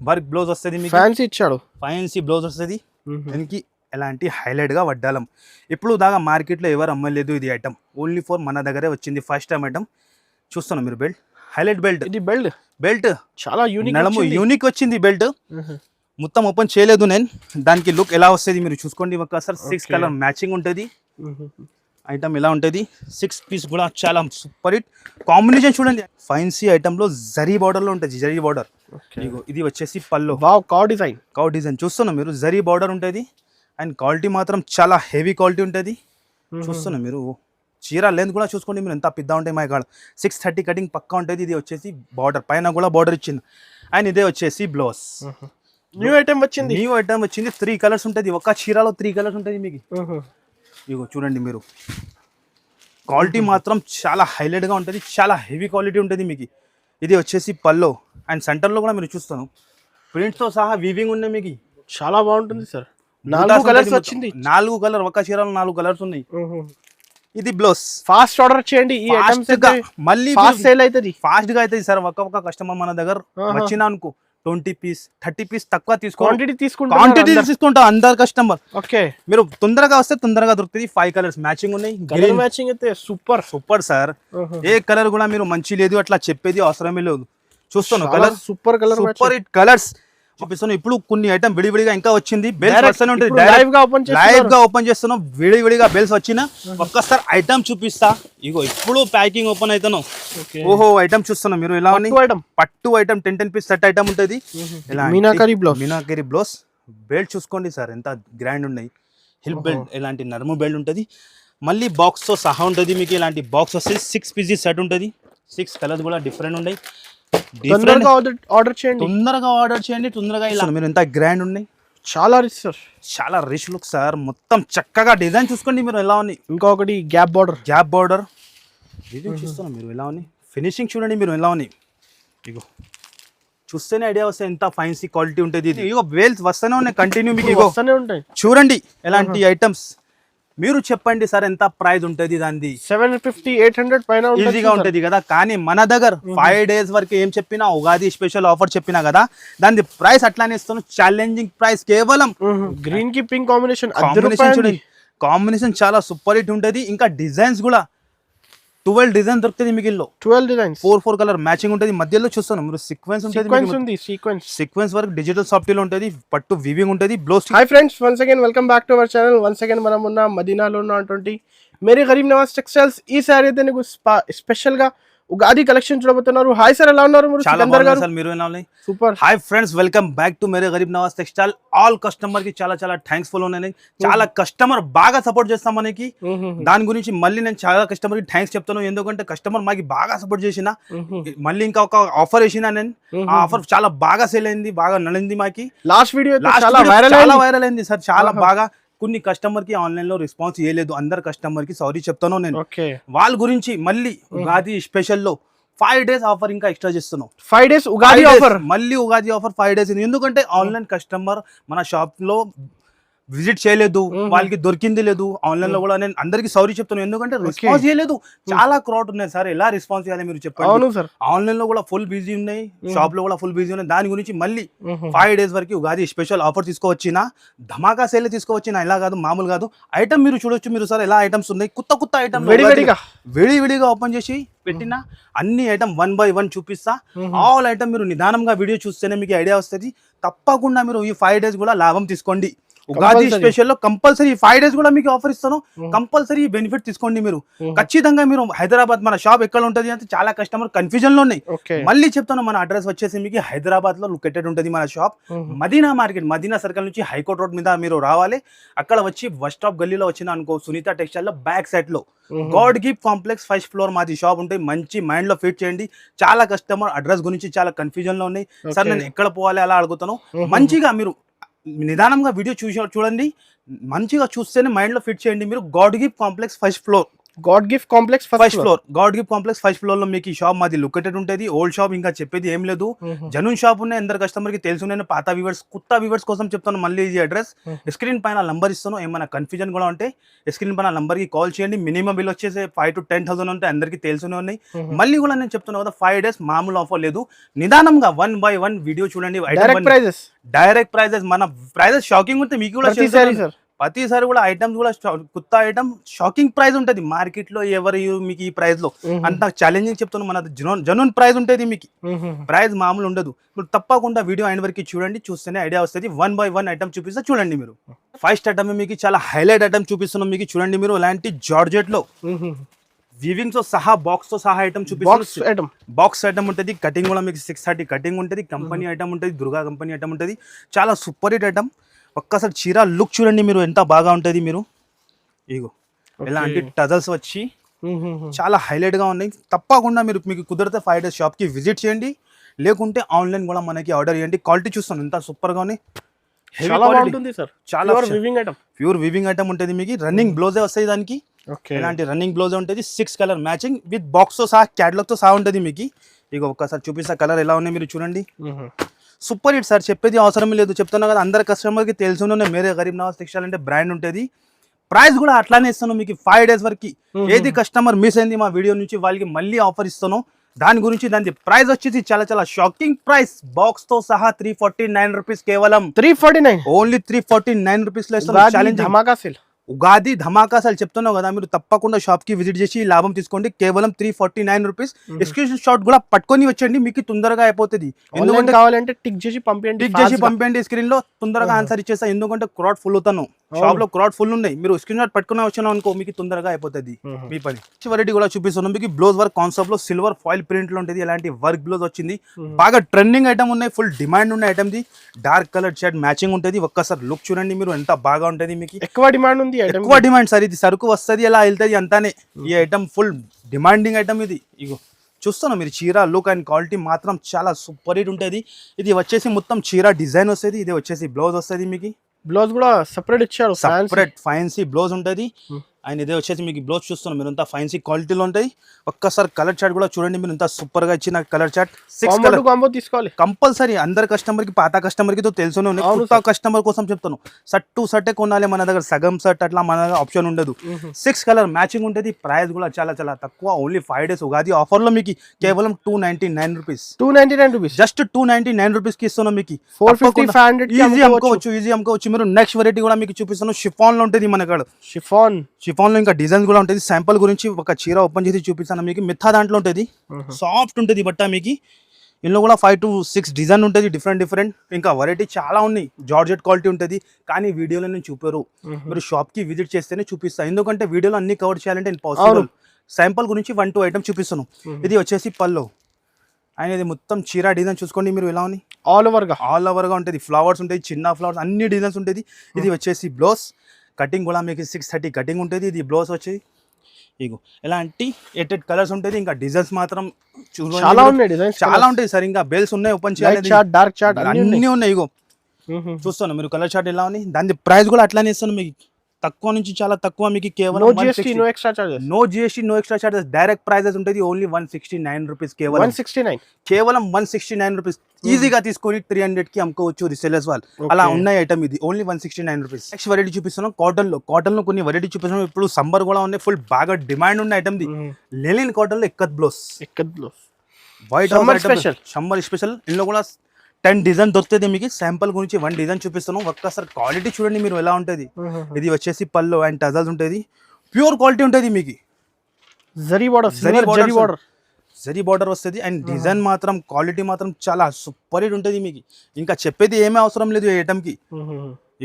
Work blouse వస్తుంది మీకు, fancy ఇచ్చాడు, ఫ్యాన్సీ బ్లౌజ్ వస్తుంది. దీనికి ఎలాంటి హైలైట్గా వడ్డాలం. ఇప్పుడు దాకా మార్కెట్లో ఎవరు అమ్మలేదు ఇది ఐటమ్, ఓన్లీ ఫర్ మన దగ్గరే వచ్చింది ఫస్ట్ టైం ఐటమ్. చూస్తున్నాం మీరు బెల్ట్, హైలైట్ బెల్ట్. ఇది బెల్ట్ చాలా యూనిక్ వచ్చింది బెల్ట్. మొత్తం ఓపెన్ చేయలేదు నేను, దానికి లుక్ ఎలా వస్తుంది మీరు చూసుకోండి ఒకసారి. 6 కలర్ మ్యాచింగ్ ఉంటుంది ఐటమ్, ఎలా ఉంటుంది 6 పీస్ కూడా చాలా సూపర్ హిట్ కాంబినేషన్. చూడండి ఫైన్సీ ఐటమ్లో జరీ బార్డర్లో ఉంటుంది, జరీ బార్డర్. ఇది వచ్చేసి పల్లో, కౌ డిజైన్ చూస్తున్నాం మీరు, జరీ బార్డర్ ఉంటుంది. అండ్ క్వాలిటీ మాత్రం చాలా హెవీ క్వాలిటీ ఉంటుంది. చూస్తున్నాం మీరు, చీర లెంత్ కూడా చూసుకోండి మీరు ఎంత పెద్ద ఉంటాయి. మా కాడ 630 కటింగ్ పక్కా ఉంటుంది. ఇది వచ్చేసి బార్డర్ పైన కూడా బార్డర్ ఇచ్చింది. అండ్ ఇదే వచ్చేసి బ్లౌజ్. న్యూ ఐటమ్ వచ్చింది. 3 కలర్స్ ఉంటుంది, ఒక చీరలో 3 కలర్స్ ఉంటుంది మీకు. ఇగో చూడండి మీరు, క్వాలిటీ మాత్రం చాలా హైలైట్గా ఉంటుంది, చాలా హెవీ క్వాలిటీ ఉంటుంది మీకు. ఇది వచ్చేసి పల్లో. అండ్ సెంటర్లో కూడా మీరు చూస్తాను ప్రింట్స్తో సహా వీవింగ్ ఉన్నాయి మీకు, చాలా బాగుంటుంది సార్. 4 కలర్స్ వచ్చింది, 4 కలర్, ఒక చీరలో 4 కలర్స్ ఉన్నాయి. ఇది బ్లౌజ్. ఫాస్ట్ ఆర్డర్ చేయండి, ఈ ఐటమ్స్ మళ్ళీ ఫాస్ట్ సేల్ అవుతుంది, ఫాస్ట్ గా అవుతుంది సార్. ఒక కస్టమర్ మన దగ్గర వచ్చినా అనుకో 20 పీస్ 30 పీస్ తక్కువ క్వాంటిటీ తీసుకుంటాం అందరు కస్టమర్. ఓకే, మీరు తొందరగా వస్తే తొందరగా దొరుకుతుంది. 5 కలర్స్ మ్యాచింగ్ ఉన్నాయి. కలర్ మ్యాచింగ్ అయితే సూపర్ సార్. ఏ కలర్ కూడా మీరు మంచి లేదు అట్లా చెప్పేది అవసరమే లేదు. చూస్తాను కలర్, సూపర్ హిట్ కలర్స్ చూపిస్తాను. ఇప్పుడు కొన్ని ఐటమ్ విడివిడిగా ఇంకా వచ్చింది. బెల్స్ వస్తూనే ఉంటుంది, లైవ్ గా ఓపెన్ చేస్తున్నాం. విడివిడిగా బెల్స్ వచ్చిన ఒక్కసారి ఐటమ్ చూపిస్తా. ఇగో ఇప్పుడు ప్యాకింగ్ ఓపెన్ అవుతాను. ఓహో ఐటమ్ చూస్తున్నాం మీరు, ఎలా పట్టు ఐటమ్ 10 పీస్ సెట్ ఐటమ్ ఉంటుంది. మీనాకరీ బ్లౌజ్. బెల్ట్ చూసుకోండి సార్ ఎంత గ్రాండ్ ఉన్నాయి. హిల్ బెల్ట్, ఇలాంటి నర్ము బెల్ట్ ఉంటుంది. మళ్ళీ బాక్స్ తో సహా ఉంటుంది మీకు. ఇలాంటి బాక్స్ వస్తే 6 పీసెస్ సెట్ ఉంటుంది. 6 కలర్స్ కూడా డిఫరెంట్ ఉన్నాయి. తొందరగా ఆర్డర్ చేయండి, తొందరగా ఇలా మీరు ఎంత గ్రాండ్ ఉన్నాయి. చాలా రిచ్ సార్, చాలా రిచ్ లుక్ సార్. మొత్తం చక్కగా డిజైన్ చూసుకోండి మీరు ఎలా ఉన్నాయి. ఇంకొకటి గ్యాప్ బార్డర్ డిజైన్ చూస్తున్నాం మీరు ఎలా ఉన్నాయి. ఫినిషింగ్ చూడండి మీరు ఎలా ఉన్నాయి. ఇగో చూస్తేనే ఐడియా వస్తే ఎంత ఫైన్సీ క్వాలిటీ ఉంటుంది. ఇగో వేల్స్ వస్తూనే ఉన్నాయి కంటిన్యూ మీకు. ఇగో చూడండి ఎలాంటి ఐటమ్స్. మీరు చెప్పండి సార్ ఎంత ప్రైస్ ఉంటుంది దాన్ని. 750-800 పైన ఈజీగా ఉంటుంది కదా. కానీ మన దగ్గర 5 days వరకు ఏం చెప్పినా ఉగాది స్పెషల్ ఆఫర్ చెప్పినా కదా, దాని ప్రైస్ అట్లానే ఇస్తాను. Challenging price. కేవలం గ్రీన్ కి పింక్ కాంబినేషన్ చాలా సూపర్ హిట్ ఉంటుంది. ఇంకా డిజైన్స్ కూడా 12 డిజైన్ దొరుకుతుంది మీకు. 12 డిజైన్స్ 4 కలర్ మ్యాచింగ్ ఉంటుంది. మధ్యలో చూస్తాను మీరు సీక్వెన్స్ ఉంటుంది. సీక్వెన్స్ వర్క్ డిజిటల్ సాఫ్ట్వేర్ ఉంటుంది. పట్టు వీవింగ్ ఉంటుంది. Blouse. Hi friends, once again welcome back to our channel. Once again మనం ఉన్న మదీనాలో ఉన్నటువంటి మేరీ గరీబ్ నవాజ్ టెక్స్టైల్స్. ఈ సారీ అయితే నీకు స్పెషల్ గా ఉగాది కలెక్షన్ చూడబోతున్నారు. హాయ్ సార్, ఎలా ఉన్నారు మీరు? మీరు super. Hi friends, welcome back to Meri Gareeb Nawaz textile. All customer కి చాలా థ్యాంక్స్ఫుల్ ఉన్నాయి. చాలా కస్టమర్ బాగా సపోర్ట్ చేస్తాం మనకి. దాని గురించి మళ్ళీ నేను చాలా కస్టమర్ కి థ్యాంక్స్ చెప్తాను. ఎందుకంటే కస్టమర్ మాకి బాగా సపోర్ట్ చేసిన, మళ్ళీ ఇంకా ఒక ఆఫర్ వేసిన నేను. ఆ ఆఫర్ చాలా బాగా సేల్ అయింది, బాగా నలింది మాకి. లాస్ట్ వీడియో చాలా వైరల్ అయింది సార్. చాలా బాగా. కొన్ని కస్టమర్ కి ఆన్లైన్ లో రెస్పాన్స్ ఇవ్వలేదు. అందరు కస్టమర్ కి సారీ చెప్తాను నేను. వాళ్ళ గురించి మళ్ళీ ఉగాది స్పెషల్ లో 5 days ఆఫర్ ఇంకా ఎక్స్ట్రా చేస్తున్నాం. 5 days ఉగాది ఆఫర్, మళ్ళీ ఉగాది ఆఫర్ 5 days. ఎందుకంటే ఆన్లైన్ కస్టమర్ మన షాప్ లో విజిట్ చేయలేదు, వాళ్ళకి దొరికింది లేదు. ఆన్లైన్ లో కూడా నేను అందరికి సారీ చెప్తాను, ఎందుకంటే రెస్పాన్స్ చేయలేదు. చాలా క్రౌడ్ ఉన్నాయి సార్, ఎలా రెస్పాన్స్ చేయాలి మీరు చెప్పండి. ఆన్లైన్ లో కూడా ఫుల్ బిజీ ఉన్నాయి, షాప్ లో కూడా ఫుల్ బిజీ ఉన్నాయి. దాని గురించి మళ్ళీ 5 days వరకు ఉగాది స్పెషల్ ఆఫర్ తీసుకువచ్చిన, ధమాకా సేల్ తీసుకువచ్చిన. ఇలా కాదు, మామూలు కాదు. ఐటమ్ మీరు చూడొచ్చు మీరు సార్, ఎలా ఐటమ్స్ ఉన్నాయి. కొత్త ఐటమ్ విడివిడిగా ఓపెన్ చేసి పెట్టిన అన్ని ఐటమ్ 1 by 1 చూపిస్తా. ఆల్ ఐటమ్ మీరు నిదానంగా వీడియో చూస్తేనే మీకు ఐడియా వస్తుంది. తప్పకుండా మీరు ఈ 5 days కూడా లాభం తీసుకోండి. ఉగాది స్పెషల్ లో కంపల్సరీ 5 days కూడా మీకు ఆఫర్ ఇస్తాను. కంపల్సరీ బెనిఫిట్ తీసుకోండి మీరు. ఖచ్చితంగా మీరు హైదరాబాద్, మన షాప్ ఎక్కడ ఉంటుంది అంటే చాలా కస్టమర్ కన్ఫ్యూజన్ లో ఉన్నాయి. మళ్ళీ చెప్తాను, మన అడ్రస్ వచ్చేసి మీకు హైదరాబాద్ లో లొకేటెడ్ ఉంటుంది మన shop. Madina market, Madina circle నుంచి హైకోర్ట్ రోడ్ మీద మీరు రావాలి. అక్కడ వచ్చి బస్ స్టాప్ గల్లీలో వచ్చిన అనుకో, సునీత టెక్స్టైల్ లో బ్యాక్ సైడ్ లో God gift complex 1st floor మాది షాప్ ఉంటుంది. మంచి మైండ్ లో ఫిట్ చేయండి. చాలా కస్టమర్ అడ్రస్ గురించి చాలా కన్ఫ్యూజన్ లో ఉన్నాయి. సార్ నేను ఎక్కడ పోవాలి అలా అడుగుతాను. మంచిగా మీరు నిదానంగా వీడియో చూడండి. మంచిగా చూస్తేనే మైండ్ లో ఫిట్ చేయండి. మీరు God gift complex 1st floor God gift complex first floor God gift complex first floor లో మీకు ఈ షాప్ మాది లొకేటెడ్ ఉంటుంది. ఓల్డ్ షాప్, ఇంకా చెప్పేది ఏం లేదు. జనూన్ షాప్ ఉన్నాయి, అందరు కస్టమర్ కి తెలుసు. నేను పాత వ్యూవర్స్ కొత్త వ్యూవర్స్ కోసం చెప్తాను మళ్ళీ ఈ అడ్రస్. స్క్రీన్ పైన నంబర్ ఇస్తాను, ఏమైనా కన్ఫ్యూజన్ కూడా ఉంటే స్క్రీన్ పైన నంబర్ కి కాల్ చేయండి. మినిమం బిల్ వచ్చేసి 5,000 to 10,000 ఉంటే అందరికి తెలుసునే ఉన్నాయి. మళ్ళీ కూడా నేను చెప్తున్నా కదా 5 days మామూలు ఆఫర్ లేదు. నిదానంగా 1 by 1 వీడియో చూడండి. డైరెక్ట్ ప్రైజెస్ మన ప్రైజెస్ షాకింగ్ ఉంటే మీకు కూడా ప్రతిసారి కూడా ఐటమ్స్ కూడా కొత్త ఐటమ్ షాకింగ్ ప్రైస్ ఉంటుంది. మార్కెట్ లో ఎవరు మీకు ఈ ప్రైస్ లో అంత ఛాలెంజింగ్ చెప్తున్నాను. మన జనూన్ ప్రైస్ ఉంటుంది, మీకు ప్రైస్ మామూలు ఉండదు. మీరు తప్పకుండా వీడియో అయిన వరకు చూడండి, చూస్తేనే ఐడియా వస్తుంది. 1 by 1 ఐటమ్ చూపిస్తే చూడండి. మీరు ఫస్ట్ ఐటమ్ మీకు చాలా హైలైట్ ఐటమ్ చూపిస్తున్నాం మీకు. చూడండి మీరు ఇలాంటి జార్జెట్ లో వీవింగ్ తో సహా బాక్స్ తో సహా ఐటమ్ చూపిస్తాం. బాక్స్ ఐటమ్ ఉంటుంది. కటింగ్ కూడా మీకు 630 కటింగ్ ఉంటుంది. కంపెనీ ఐటమ్ ఉంటుంది, దుర్గా కంపెనీ ఐటమ్ ఉంటుంది. చాలా సూపర్ హిట్ ఐటమ్. ఒక్కసారి చీర లుక్ చూడండి మీరు, ఎంత బాగా ఉంటుంది. మీరు ఇగో ఇలాంటి టజల్స్ వచ్చి చాలా హైలైట్ గా ఉన్నాయి. తప్పకుండా మీకు కుదిరితే 5 days షాప్ కి విజిట్ చేయండి, లేకుంటే ఆన్లైన్ కూడా మనకి ఆర్డర్ చేయండి. క్వాలిటీ చూస్తాను ఎంత సూపర్ గా ఉంది. చాలా ప్యూర్ వివింగ్ ఐటమ్ ఉంటుంది. మీకు రన్నింగ్ బ్లౌజే వస్తాయి దానికి. ఇలాంటి రన్నింగ్ బ్లౌజ్ ఉంటుంది. 6 కలర్ మ్యాచింగ్ విత్ బాక్స్ తో సహా, క్యాటలాగ్ తో సహా ఉంటుంది మీకు. ఇక ఒక్కసారి చూపిస్తా కలర్ ఎలా ఉన్నాయి మీరు చూడండి. సూపర్ హిట్ సార్, చెప్పేది అవసరం లేదు. చెప్తున్నా కదా అందరు కస్టమర్కి తెలుసునే మేరే గరీబ్ నవాజ్ టెక్స్టైల్ అంటే బ్రాండ్ ఉంటుంది. ప్రైస్ కూడా అట్లానే ఇస్తాను మీకు 5 days వరకు. ఏది కస్టమర్ మిస్ అయింది మా వీడియో నుంచి వాళ్ళకి మళ్ళీ ఆఫర్ ఇస్తాను. దాని గురించి దాని ప్రైస్ వచ్చేసి చాలా షాకింగ్ ప్రైస్. బాక్స్ తో సహా 349 రూపీస్, కేవలం 349 ఓన్లీ 349 రూపీస్ లో ఇస్తాను. ఉగాది ధమాకా అసలు చెప్తున్నావు కదా, మీరు తప్పకుండా షాప్ కి విజిట్ చేసి లాభం తీసుకోండి. కేవలం 349 రూపీస్. స్క్రీన్ షాట్ కూడా పట్టుకొని వచ్చండి, మీకు తొందరగా అయిపోతుంది. ఎందుకంటే కావాలంటే టిక్ చేసి పంపించండి. స్క్రీన్ లో తొందరగా ఆన్సర్ ఇచ్చేస్తా. ఎందుకంటే క్రౌడ్ ఫుల్ అవుతాను, షాప్ లో క్రౌడ్ ఫుల్ ఉన్నాయి. మీరు స్క్రీన్ షాట్ పట్టుకుని వచ్చాను అనుకో, మీకు తొందరగా అయిపోతుంది మీ పని. వెరైటీ కూడా చూపిస్తున్నాం మీకు. బ్లౌజ్ వర్క్ కాన్సెప్ట్ లో సిల్వర్ ఫాయిల్ ప్రింట్ లో ఉంటుంది. ఇలాంటి వర్క్ బ్లౌజ్ వచ్చింది. బాగా ట్రెండింగ్ ఐటమ్ ఉన్నాయి, ఫుల్ డిమాండ్ ఉన్న item the. Dark colour shirt matching ఉంటుంది. ఒక్కసారి లుక్ చూడండి మీరు, ఎంత బాగా ఉంటుంది. మీకు ఎక్కువ డిమాండ్ సార్. ఇది సరుకు వస్తుంది ఎలా వెళ్తుంది అంతానే. ఈ ఐటమ్ ఫుల్ డిమాండింగ్ ఐటమ్ ఇది. ఇగో చూస్తున్నా మీరు, చీర లుక్ అండ్ క్వాలిటీ మాత్రం చాలా సూపర్ హిట్ ఉంటుంది. ఇది వచ్చేసి మొత్తం చీర డిజైన్ వస్తుంది. ఇది వచ్చేసి బ్లౌజ్ వస్తుంది. మీకు బ్లౌజ్ కూడా సెపరేట్ ఇచ్చారు, సెపరేట్ ఫ్యాన్సీ బ్లౌజ్ ఉంటుంది. అండ్ ఇదే వచ్చేసి మీకు బ్లౌజ్ చూస్తున్నాం మీరు, అంతా ఫ్యాన్సీ క్వాలిటీలో ఉంటాయి. ఒక్కసారి కలర్ చార్ట్ కూడా చూడండి మీరు, ఎంత సూపర్ గా ఇచ్చిన కలర్ చార్ట్. 6 కలర్ కాంబో తీసుకోవాలి కంపల్సరీ. అందరు కస్టమర్ కి, పాత కస్టమర్ కి తెలుసునే ఉన్నాయి. కొత్త కస్టమర్ కోసం చెప్తాను, షర్టే కొనాలి మన దగ్గర. సగం షర్ట్ అట్లా మన దగ్గర ఆప్షన్ ఉండదు. 6 కలర్ మ్యాచింగ్ ఉంటుంది. ప్రైస్ కూడా చాలా తక్కువ. ఓన్లీ 5 days ఉగాది ఆఫర్ లో మీకు కేవలం 299 రూపీస్. జస్ట్ 299 రూపీస్ కి ఇస్తున్నాం మీకు. 450 ఈజీ అమ్ముకోవచ్చు మీరు. నెక్స్ట్ వెరైటీ కూడా మీకు చూపిస్తాను. షిఫాన్ లో ఉంటుంది మన కాడ. షిఫాన్ లో ఇంకా డిజైన్స్ కూడా ఉంటుంది. శాంపుల్ గురించి ఒక చీర ఓపెన్ చేసి చూపిస్తాను మీకు. మిథా దాంట్లో ఉంటుంది, సాఫ్ట్ ఉంటుంది బట్ట మీకు. ఇందులో కూడా 5 to 6 డిజైన్ ఉంటుంది, డిఫరెంట్. ఇంకా వెరైటీ చాలా ఉన్నాయి. జార్జెట్ క్వాలిటీ ఉంటుంది, కానీ వీడియోలో నేను చూపారు. మీరు షాప్ కి విజిట్ చేస్తేనే చూపిస్తాను, ఎందుకంటే వీడియోలో అన్ని కవర్ చేయాలంటే ఇంపాసిబుల్. శాంపుల్ గురించి 1, 2 ఐటమ్ చూపిస్తాను. ఇది వచ్చేసి పల్లో. అండ్ ఇది మొత్తం చీర డిజైన్ చూసుకోండి మీరు, ఎలా ఉంది. ఆల్ ఓవర్ గా ఉంటుంది. ఫ్లవర్స్ ఉంటాయి, చిన్న ఫ్లవర్స్, అన్ని డిజైన్స్ ఉంటుంది. ఇది వచ్చేసి బ్లౌజ్. కటింగ్ కూడా మీకు 630 కటింగ్ ఉంటుంది. ఇది బ్లౌజ్ వచ్చి ఇగో ఇలాంటి 8 కలర్స్ ఉంటుంది. ఇంకా డిజైన్స్ మాత్రం చాలా ఉంటాయి సార్. ఇంకా బెల్స్ ఉన్నాయి, ఓపెన్ చేయాలి, డార్క్ చార్ట్ అన్ని ఉన్నాయి. ఇగో చూస్తాను మీరు, కలర్ చార్ట్ ఎలా ఉంది. దాని ప్రైస్ కూడా అట్లానే ఇస్తాను మీకు. తక్కువ నుంచి చాలా తక్కువ మీకు. కేవలం no GST no extra charges. Direct prices ఉంటుంది. Only 169 rupees. కేవలం 169 రూపీస్. ఈజీగా తీసుకొని 300 కి అమ్ముకోవచ్చు రిసెలర్స్ వాళ్ళు. అలా ఉన్నాయి ఐటమ్. ఇది ఓన్లీ 169 రూపీస్. నెక్స్ట్ వెరైటీ చూపిస్తున్నాం కాటన్ లో కొన్ని వెరైటీ చూపిస్తున్నాం. ఇప్పుడు సమ్మర్ కూడా ఉన్నాయి, ఫుల్ బాగా డిమాండ్ ఉన్న ఐటమ్ ది. లెనిన్ కాటన్ లో ikat blouse white summer special. ఇందులో కూడా 10 డిజైన్ దొరుకుతుంది మీకు. శాంపుల్ గురించి 1 డిజైన్ చూపిస్తున్నాం. ఒక్కసారి క్వాలిటీ చూడండి మీరు, ఎలా ఉంటుంది. ఇది వచ్చేసి పల్లో అండ్ టజల్స్ ఉంటుంది. ప్యూర్ క్వాలిటీ ఉంటుంది మీకు. జరీ బార్డర్ వస్తుంది. అండ్ డిజైన్ మాత్రం, క్వాలిటీ మాత్రం చాలా సూపర్ హిట్ ఉంటుంది మీకు. ఇంకా చెప్పేది ఏమీ అవసరం లేదు ఈ ఐటమ్ కి.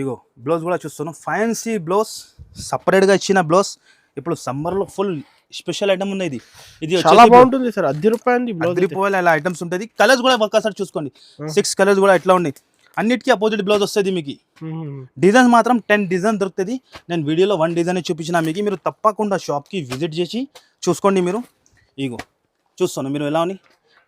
ఇగో బ్లౌజ్ కూడా చూస్తున్నాం. ఫ్యాన్సీ బ్లౌజ్, సపరేట్ గా ఇచ్చిన బ్లౌజ్. ఇప్పుడు సమ్మర్ లో ఫుల్ స్పెషల్ ఐటమ్ ఉంది. ఇది చాలా బాగుంటుంది సార్. 10 రూపాయలు అలా ఐటమ్స్ ఉంటుంది. కలర్స్ కూడా ఒక్కసారి చూసుకోండి. 6 కలర్స్ కూడా ఎట్లా ఉన్నాయి. అన్నిటికీ అపోజిట్ బ్లౌజ్ వస్తుంది మీకు. డిజైన్స్ మాత్రం 10 డిజైన్ దొరుకుతుంది. నేను వీడియోలో 1 డిజైన్ చూపించిన మీకు. మీరు తప్పకుండా షాప్ కి విజిట్ చేసి చూసుకోండి మీరు. ఇగో చూస్తాను మీరు, ఎలా ఉన్నాయి.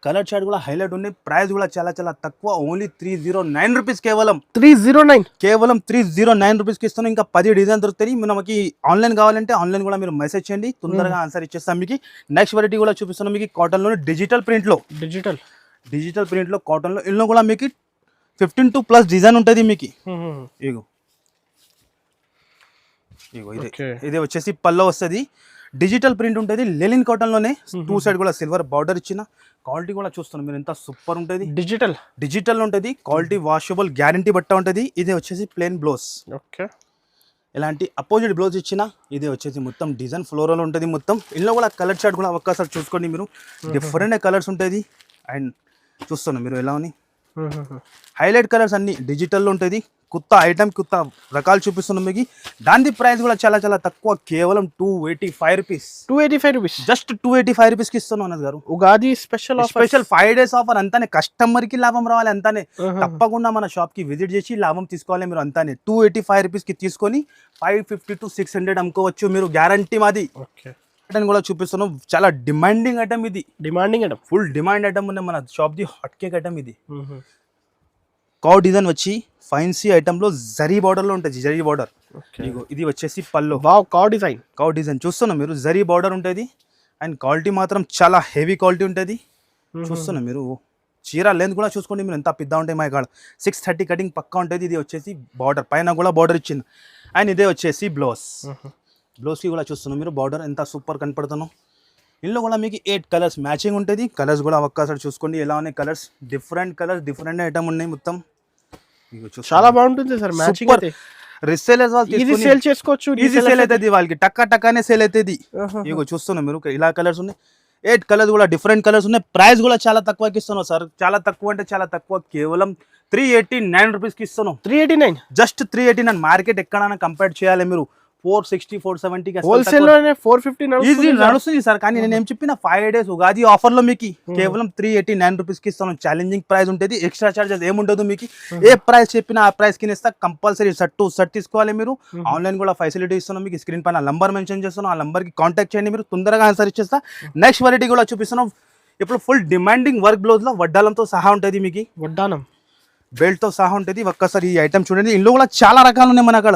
కలర్ చార్ట్ కూడా హైలైట్ ఉన్నాయి. ప్రైస్ కూడా చాలా చాలా తక్కువ, ఓన్లీ 309 రూపీస్ కేవలం. 309 కేవలం 309 రూపీస్కి ఇస్తాను. ఇంకా 10 డిజైన్ దొరుకుతాయి. మనకి ఆన్లైన్ కావాలంటే ఆన్లైన్ కూడా మీరు మెసేజ్ చేయండి, తొందరగా ఆన్సర్ ఇచ్చేస్తాం మీకు. నెక్స్ట్ వెరైటీ కూడా చూపిస్తాను మీకు కాటన్లో, డిజిటల్ ప్రింట్లో కాటన్లో. ఇందులో కూడా మీకు 15+ డిజైన్ ఉంటుంది మీకు. ఇగో ఇది వచ్చేసి పల్లో వస్తుంది, డిజిటల్ ప్రింట్ ఉంటుంది, లెనిన్ కాటన్లోనే. 2 సైడ్ కూడా సిల్వర్ బార్డర్ ఇచ్చిన. క్వాలిటీ కూడా చూస్తున్నాం మీరు, ఎంత సూపర్ ఉంటుంది. డిజిటల్ ఉంటుంది, క్వాలిటీ వాషబుల్ గ్యారంటీ బట్ట ఉంటుంది. ఇది వచ్చేసి ప్లెయిన్ బ్లౌజ్. ఇలాంటి అపోజిట్ బ్లౌజ్ ఇచ్చిన. ఇది వచ్చేసి మొత్తం డిజైన్ ఫ్లోరల్ ఉంటుంది మొత్తం. ఇందులో కూడా కలర్ చార్ట్ కూడా ఒక్కసారి చూసుకోండి మీరు, డిఫరెంట్ కలర్స్ ఉంటుంది. అండ్ చూస్తున్నాం మీరు ఎలా ఉన్నాయి హైలైట్ కలర్స్ అన్ని డిజిటల్లో ఉంటుంది. కొత్త ఐటమ్, కొత్త రకాలు చూపిస్తున్నాం మీకు. దాని ప్రైస్ కూడా చాలా చాలా తక్కువ, కేవలం 285 రూపీస్. జస్ట్ 285 రూపీస్కి ఇస్తున్నాం అన్నది గారు. Ugadi special 5 days offer. అంతానే కస్టమర్కి లాభం రావాలి, అంతానే. తప్పకుండా మన షాప్కి విజిట్ చేసి లాభం తీసుకోవాలి మీరు, అంతానే. 285 రూపీస్కి తీసుకొని 550 to 600 అమ్ముకోవచ్చు మీరు, గ్యారంటీ మాది. కూడా చూపిస్తున్నాం, చాలా డిమాండింగ్ ఐటమ్ ఇది. ఫుల్ డిమాండ్ ఐటమ్ ఉంది మన shop the, hot cake item ఇది. కౌ డిజైన్ వచ్చి ఫైన్సీ ఐటమ్ లో జరీ బార్డర్ లో ఉంటుంది, జరీ బార్డర్. ఇది వచ్చేసి పల్లో. కౌ డిజైన్ చూస్తున్నాం మీరు, జరీ బార్డర్ ఉంటుంది. అండ్ క్వాలిటీ మాత్రం చాలా హెవీ క్వాలిటీ ఉంటుంది. చూస్తున్నాం మీరు, చీర లెంత్ కూడా చూసుకోండి మీరు, ఎంత పెద్ద ఉంటాయి మా కాడ. 630 కటింగ్ పక్కా ఉంటుంది. ఇది వచ్చేసి బార్డర్, పైన కూడా బార్డర్ ఇచ్చింది. అండ్ ఇదే వచ్చేసి బ్లౌజ్కి కూడా చూస్తున్నాం మీరు, బార్డర్ ఎంత సూపర్ కనపడుతున్నాం. ఇందులో కూడా మీకు 8 కలర్స్ మ్యాచింగ్ ఉంటుంది. కలర్స్ కూడా ఒక్కసారి చూసుకోండి ఎలా ఉన్నాయి కలర్స్. డిఫరెంట్ ఐటమ్ ఉన్నాయి మొత్తం. చాలా బాగుంటుంది సార్, మ్యాచింగ్. రీసేలర్స్ వాళ్ళు ఈజీ సేల్ చేసుకోవచ్చు, ఈజీ సేల్ అవుతుంది వాళ్ళకి, టక్కానే సేల్ అవుతుంది. ఇగో చూస్తున్నాం మీరు, ఇలా కలర్స్ ఉన్నాయి. 8 కలర్స్ కూడా డిఫరెంట్ కలర్స్ ఉన్నాయి. ప్రైస్ కూడా చాలా తక్కువకి ఇస్తున్నాం సార్, చాలా తక్కువ అంటే చాలా తక్కువ, కేవలం 389 రూపీస్కి ఇస్తున్నాం. 389, జస్ట్ 389. మార్కెట్ ఎక్కడైనా కంపేర్ చేయాలి మీరు, 460, 470 హోల్సేల్ లోనే 450 ఈజీ నడుస్తుంది సార్. కానీ నేను ఏం చెప్పిన 5 డేస్ ఉగాది ఆఫర్ లో మీకు కేవలం 389 రూపీస్ కి ఇస్తాను. ఛాలెంజింగ్ ప్రైస్ ఉంటుంది, ఎక్స్ట్రా చార్జెస్ ఏముండదు మీకు. ఏ ప్రైస్ చెప్పినా ఆ ప్రైస్ కి ఇస్తా. కంపల్సరీ షర్ట్ తీసుకోవాలి మీరు. ఆన్లైన్ కూడా ఫెసిలిటీ ఇస్తున్నాం మీకు. స్క్రీన్ పైన నంబర్ మెన్షన్ చేస్తున్నాం, ఆ నంబర్ కి కాంటాక్ట్ చేయండి మీరు, తొందరగా ఆన్సర్ ఇచ్చేస్తా. నెక్స్ట్ వెరైటీ కూడా చూపిస్తున్నాం. ఇప్పుడు ఫుల్ డిమాండింగ్ వర్క్ బ్లౌజ్ లో వడ్డాలంతో సహా ఉంటుంది మీకు. వడ్డానం బెల్ట్ తో సహా ఉంటుంది. ఒక్కసారి ఈ ఐటమ్ చూడండి, ఇందులో కూడా చాలా రకాలు ఉన్నాయి మన అక్కడ.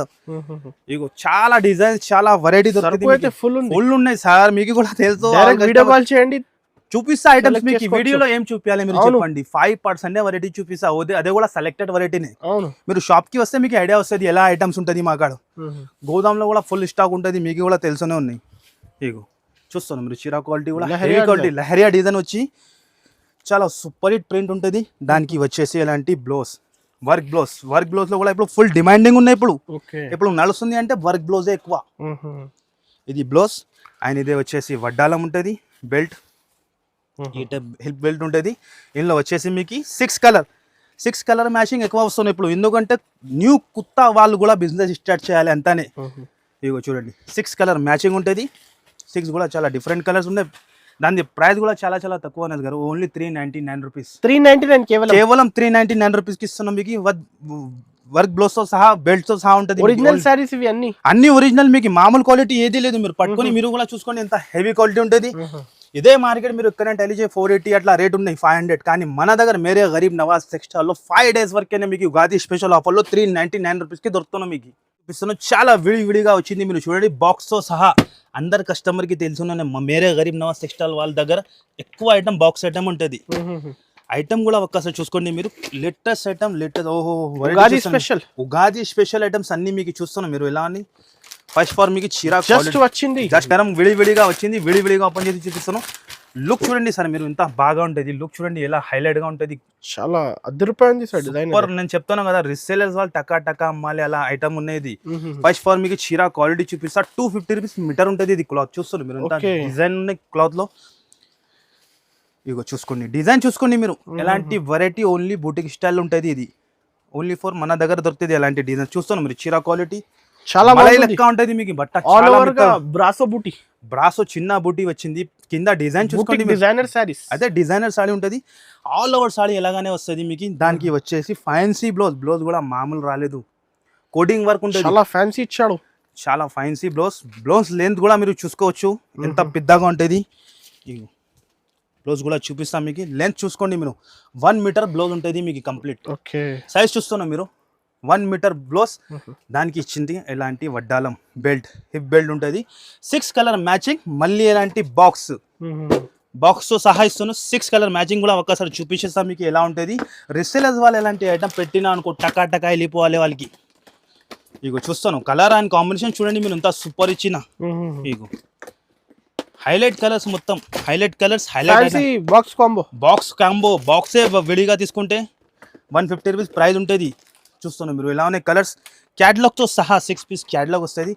ఇగో చాలా డిజైన్స్, చాలా వెరైటీ దొరుకుతుంది. ఫుల్ ఉన్నాయి సార్, మీకు కూడా తెలుసు. వీడియో కాల్ చేయండి, చూపిస్తా ఐటమ్స్ మీకు. వీడియోలో ఏం చూపించాలి మీరు చెప్పండి. 5% వెరైటీ చూపిస్తా, అదే కూడా సెలెక్టెడ్ వెరైటీనే. మీరు షాప్ కి వస్తే మీకు ఐడియా వస్తుంది ఎలా ఐటమ్స్ ఉంటుంది మా కాడ. గోదాంలో కూడా ఫుల్ స్టాక్ ఉంటుంది, మీకు కూడా తెలుసునే ఉన్నాయి. ఇగో చూస్తాను మీరు, చీరా క్వాలిటీ కూడా హెవీ క్వాలిటీ, లహరియా డిజైన్ వచ్చి చాలా సూపర్ హిట్ ప్రింట్ ఉంటుంది. దానికి వచ్చేసి ఎలాంటి వర్క్ బ్లౌజ్ లో కూడా ఇప్పుడు ఫుల్ డిమాండింగ్ ఉన్నాయి. ఇప్పుడు నడుస్తుంది అంటే వర్క్ బ్లౌజే ఎక్కువ. ఇది బ్లౌజ్. అండ్ ఇదే వచ్చేసి వడ్డాలం ఉంటుంది, బెల్ట్, హిప్ బెల్ట్ ఉంటుంది. ఇందులో వచ్చేసి మీకు 6 కలర్ మ్యాచింగ్ ఎక్కువ వస్తుంది ఇప్పుడు, ఎందుకంటే న్యూ కొత్త వాళ్ళు కూడా బిజినెస్ స్టార్ట్ చేయాలి అంతానే. ఇగో చూడండి, 6 కలర్ మ్యాచింగ్ ఉంటుంది. 6 కూడా చాలా డిఫరెంట్ కలర్స్ ఉన్నాయి. దాని ప్రైస్ కూడా చాలా చాలా తక్కువ అనేది గారు, ఓన్లీ 399 రూపీస్. 399 కేవలం 399 రూపీస్ కి ఇస్తున్నాం మీకు. వర్క్ బ్లౌజ్ తో సహా, బెల్ట్ తో సహా ఉంటుంది. ఒరిజినల్ సారీస్ ఇవి అన్ని ఒరిజినల్ మీకు, మామూలు క్వాలిటీ ఏది లేదు. మీరు పట్టుకొని మీరు కూడా చూసుకోండి ఎంత హెవీ క్వాలిటీ ఉంటుంది. ఇదే మార్కెట్ మీరు ఎక్కడంటే ఎలిజే 480 అట్లా రేట్ ఉన్నాయి, 500. కానీ మన దగ్గర మేరే గరీబ్ నవాజ్ టెక్స్టైల్ లో 5 డేస్ వరకైనా మీకు ఉగాది స్పెషల్ ఆఫర్ లో 399 రూపీస్ కి దొరుకుతున్నాం మీకు. చాలా విడివిడిగా వచ్చింది మీరు చూడండి, బాక్స్ తో సహా. అందరు కస్టమర్ కి తెలుసు, మేరే గరీబ్ నవాజ్ టెక్స్టైల్ వాళ్ళ దగ్గర ఎక్కువ ఐటమ్ బాక్స్ ఐటమ్ ఉంటుంది. ఐటమ్ కూడా ఒక్కసారి చూసుకోండి మీరు, latest item, Ugadi special items అన్ని మీకు చూస్తున్నాం మీరు. ఎలా అని ఫస్ట్ ఫార్ మీకు చీరా వచ్చింది, జస్ట్ విడివిడిగా వచ్చింది, విడివిడిగా ఓపెన్ చేసి చూపిస్తున్నాం. లుక్ చూడండి సార్ మీరు, ఎంత బాగా ఉంటుంది. లుక్ చూడండి ఎలా హైలైట్ గా ఉంటుంది, చాలా అదిరిపోయింది సార్ డిజైన్. నేను చెప్తాను కదా, రిసేలర్స్ వాళ్ళు టకా అమ్మాలి అలా ఐటమ్ ఉన్నది. ఫస్ట్ ఫార్ మీకు చీరా క్వాలిటీ చూపిస్తా. 250 రూపీస్ మీటర్ ఉంటుంది. ఇది క్లాత్ చూస్తారు మీరు, ఎంత డిజైన్ ఉన్నాయి క్లాత్ లో. ఇగో చూసుకోండి, డిజైన్ చూసుకోండి మీరు. ఎలాంటి వెరైటీ ఓన్లీ బూటిక్ స్టైల్ ఉంటుంది. ఇది ఓన్లీ ఫర్ మన దగ్గర దొరుకుతుంది. ఎలాంటి డిజైన్ చూస్తాను మీరు, చీరా క్వాలిటీ చాలా లెక్క ఉంటుంది మీకు. బట్ట బ్రాసో చిన్న బూటీ వచ్చింది. కింద డిజైన్ చూసుకోండి, డిజైనర్ సారీస్. అదే డిజైనర్ సారీ ఉంటుంది. ఆల్ ఓవర్ సారీ ఎలాగానే వస్తుంది మీకు. దానికి వచ్చేసి ఫ్యాన్సీ బ్లౌజ్ కూడా మామూలు రాలేదు, కోడింగ్ వర్క్ ఉంటుంది. చాలా ఫ్యాన్సీ ఇచ్చాడు, చాలా ఫ్యాన్సీ బ్లౌజ్ లెంత్ కూడా మీరు చూసుకోవచ్చు ఎంత పెద్దగా ఉంటుంది. బ్లౌజ్ కూడా చూపిస్తాం మీకు. లెంత్ చూసుకోండి మీరు, 1 మీటర్ బ్లౌజ్ ఉంటుంది మీకు కంప్లీట్. ఓకే, సైజ్ చూస్తున్నాం మీరు, 1 మీటర్ బ్లౌజ్. దానికి ఇచ్చింది ఎలాంటి వడ్డాలం బెల్ట్, హిప్ బెల్ట్ ఉంటుంది, 6 కలర్ మ్యాచింగ్. మళ్ళీ ఎలాంటి బాక్స్ తో సహా ఇస్తున్నాను. 6 కలర్ మ్యాచింగ్ కూడా ఒక్కసారి చూపించేస్తాం మీకు ఎలా ఉంటుంది. రిసెలర్స్ వాళ్ళు ఎలాంటి ఐటమ్ పెట్టినా అనుకో టకా టకా వెళ్ళిపోవాలి వాళ్ళకి. ఇగో చూస్తాను కలర్ అండ్ కాంబినేషన్ చూడండి మీరు, ఎంత సూపర్ ఇచ్చిన. ఇగో హైలైట్ కలర్స్, మొత్తం highlight colours, highlight box combo. బాక్సే విడిగా తీసుకుంటే 150 రూపీస్ ప్రైస్ ఉంటుంది. చూస్తున్నాం మీరు ఎలా ఉన్నాయి కలర్స్, క్యాటలాగ్ తో సహా 6 పీస్ క్యాటలాగ్ వస్తుంది.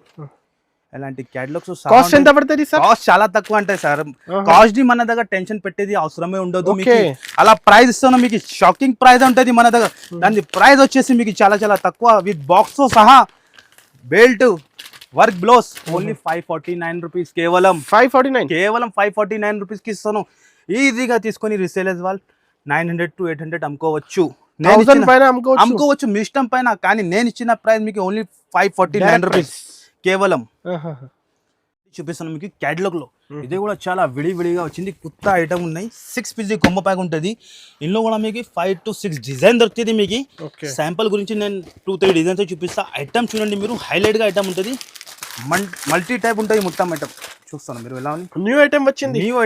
ఎలాంటి క్యాటలాగ్స్ కాస్ట్ ఎంత పడుతుంది సార్? కాస్ట్ చాలా తక్కువ ఉంటాయి సార్. కాస్ట్ ని మన దగ్గర టెన్షన్ పెట్టేది అవసరమే ఉండదు మీకు. అలా ప్రైస్ ఇస్తున్నాం మీకు, షాకింగ్ ప్రైస్ ఉంటుంది మన దగ్గర. దాని ప్రైస్ వచ్చేసి మీకు చాలా చాలా తక్కువ, విత్ బాక్స్ తో సహా belt work blouse only 549 rupees. కేవలం 549 రూపీస్ కి ఇస్తాను. ఈజీగా తీసుకొని రిసేలర్స్ వాళ్ళు 900 to 800 అమ్ముకోవచ్చు. అమ్ముకోవచ్చు మీ ఇష్టం పైన. కానీ నేను ఇచ్చిన ప్రైస్ మీకు ఓన్లీ 549 రూపీస్ కేవలం. చూపిస్తాను మీకు క్యాటలాగ్ లో. ఇది కూడా చాలా విడివిడిగా వచ్చింది, కొత్త ఐటమ్ ఉన్నాయి. 6 పీస్ కొమ్మ ప్యాక్ ఉంటుంది. ఇందులో కూడా మీకు 5 to 6 డిజైన్ దొరుకుతుంది మీకు. శాంపుల్ గురించి నేను 2-3 డిజైన్స్ చూపిస్తా. ఐటమ్ చూడండి మీరు, హైలైట్ గా ఐటమ్ ఉంటుంది, మల్టీ టైప్ ఉంటుంది మొత్తం ఐటమ్. చూస్తాను మీరు ఎలా ఉంది. న్యూ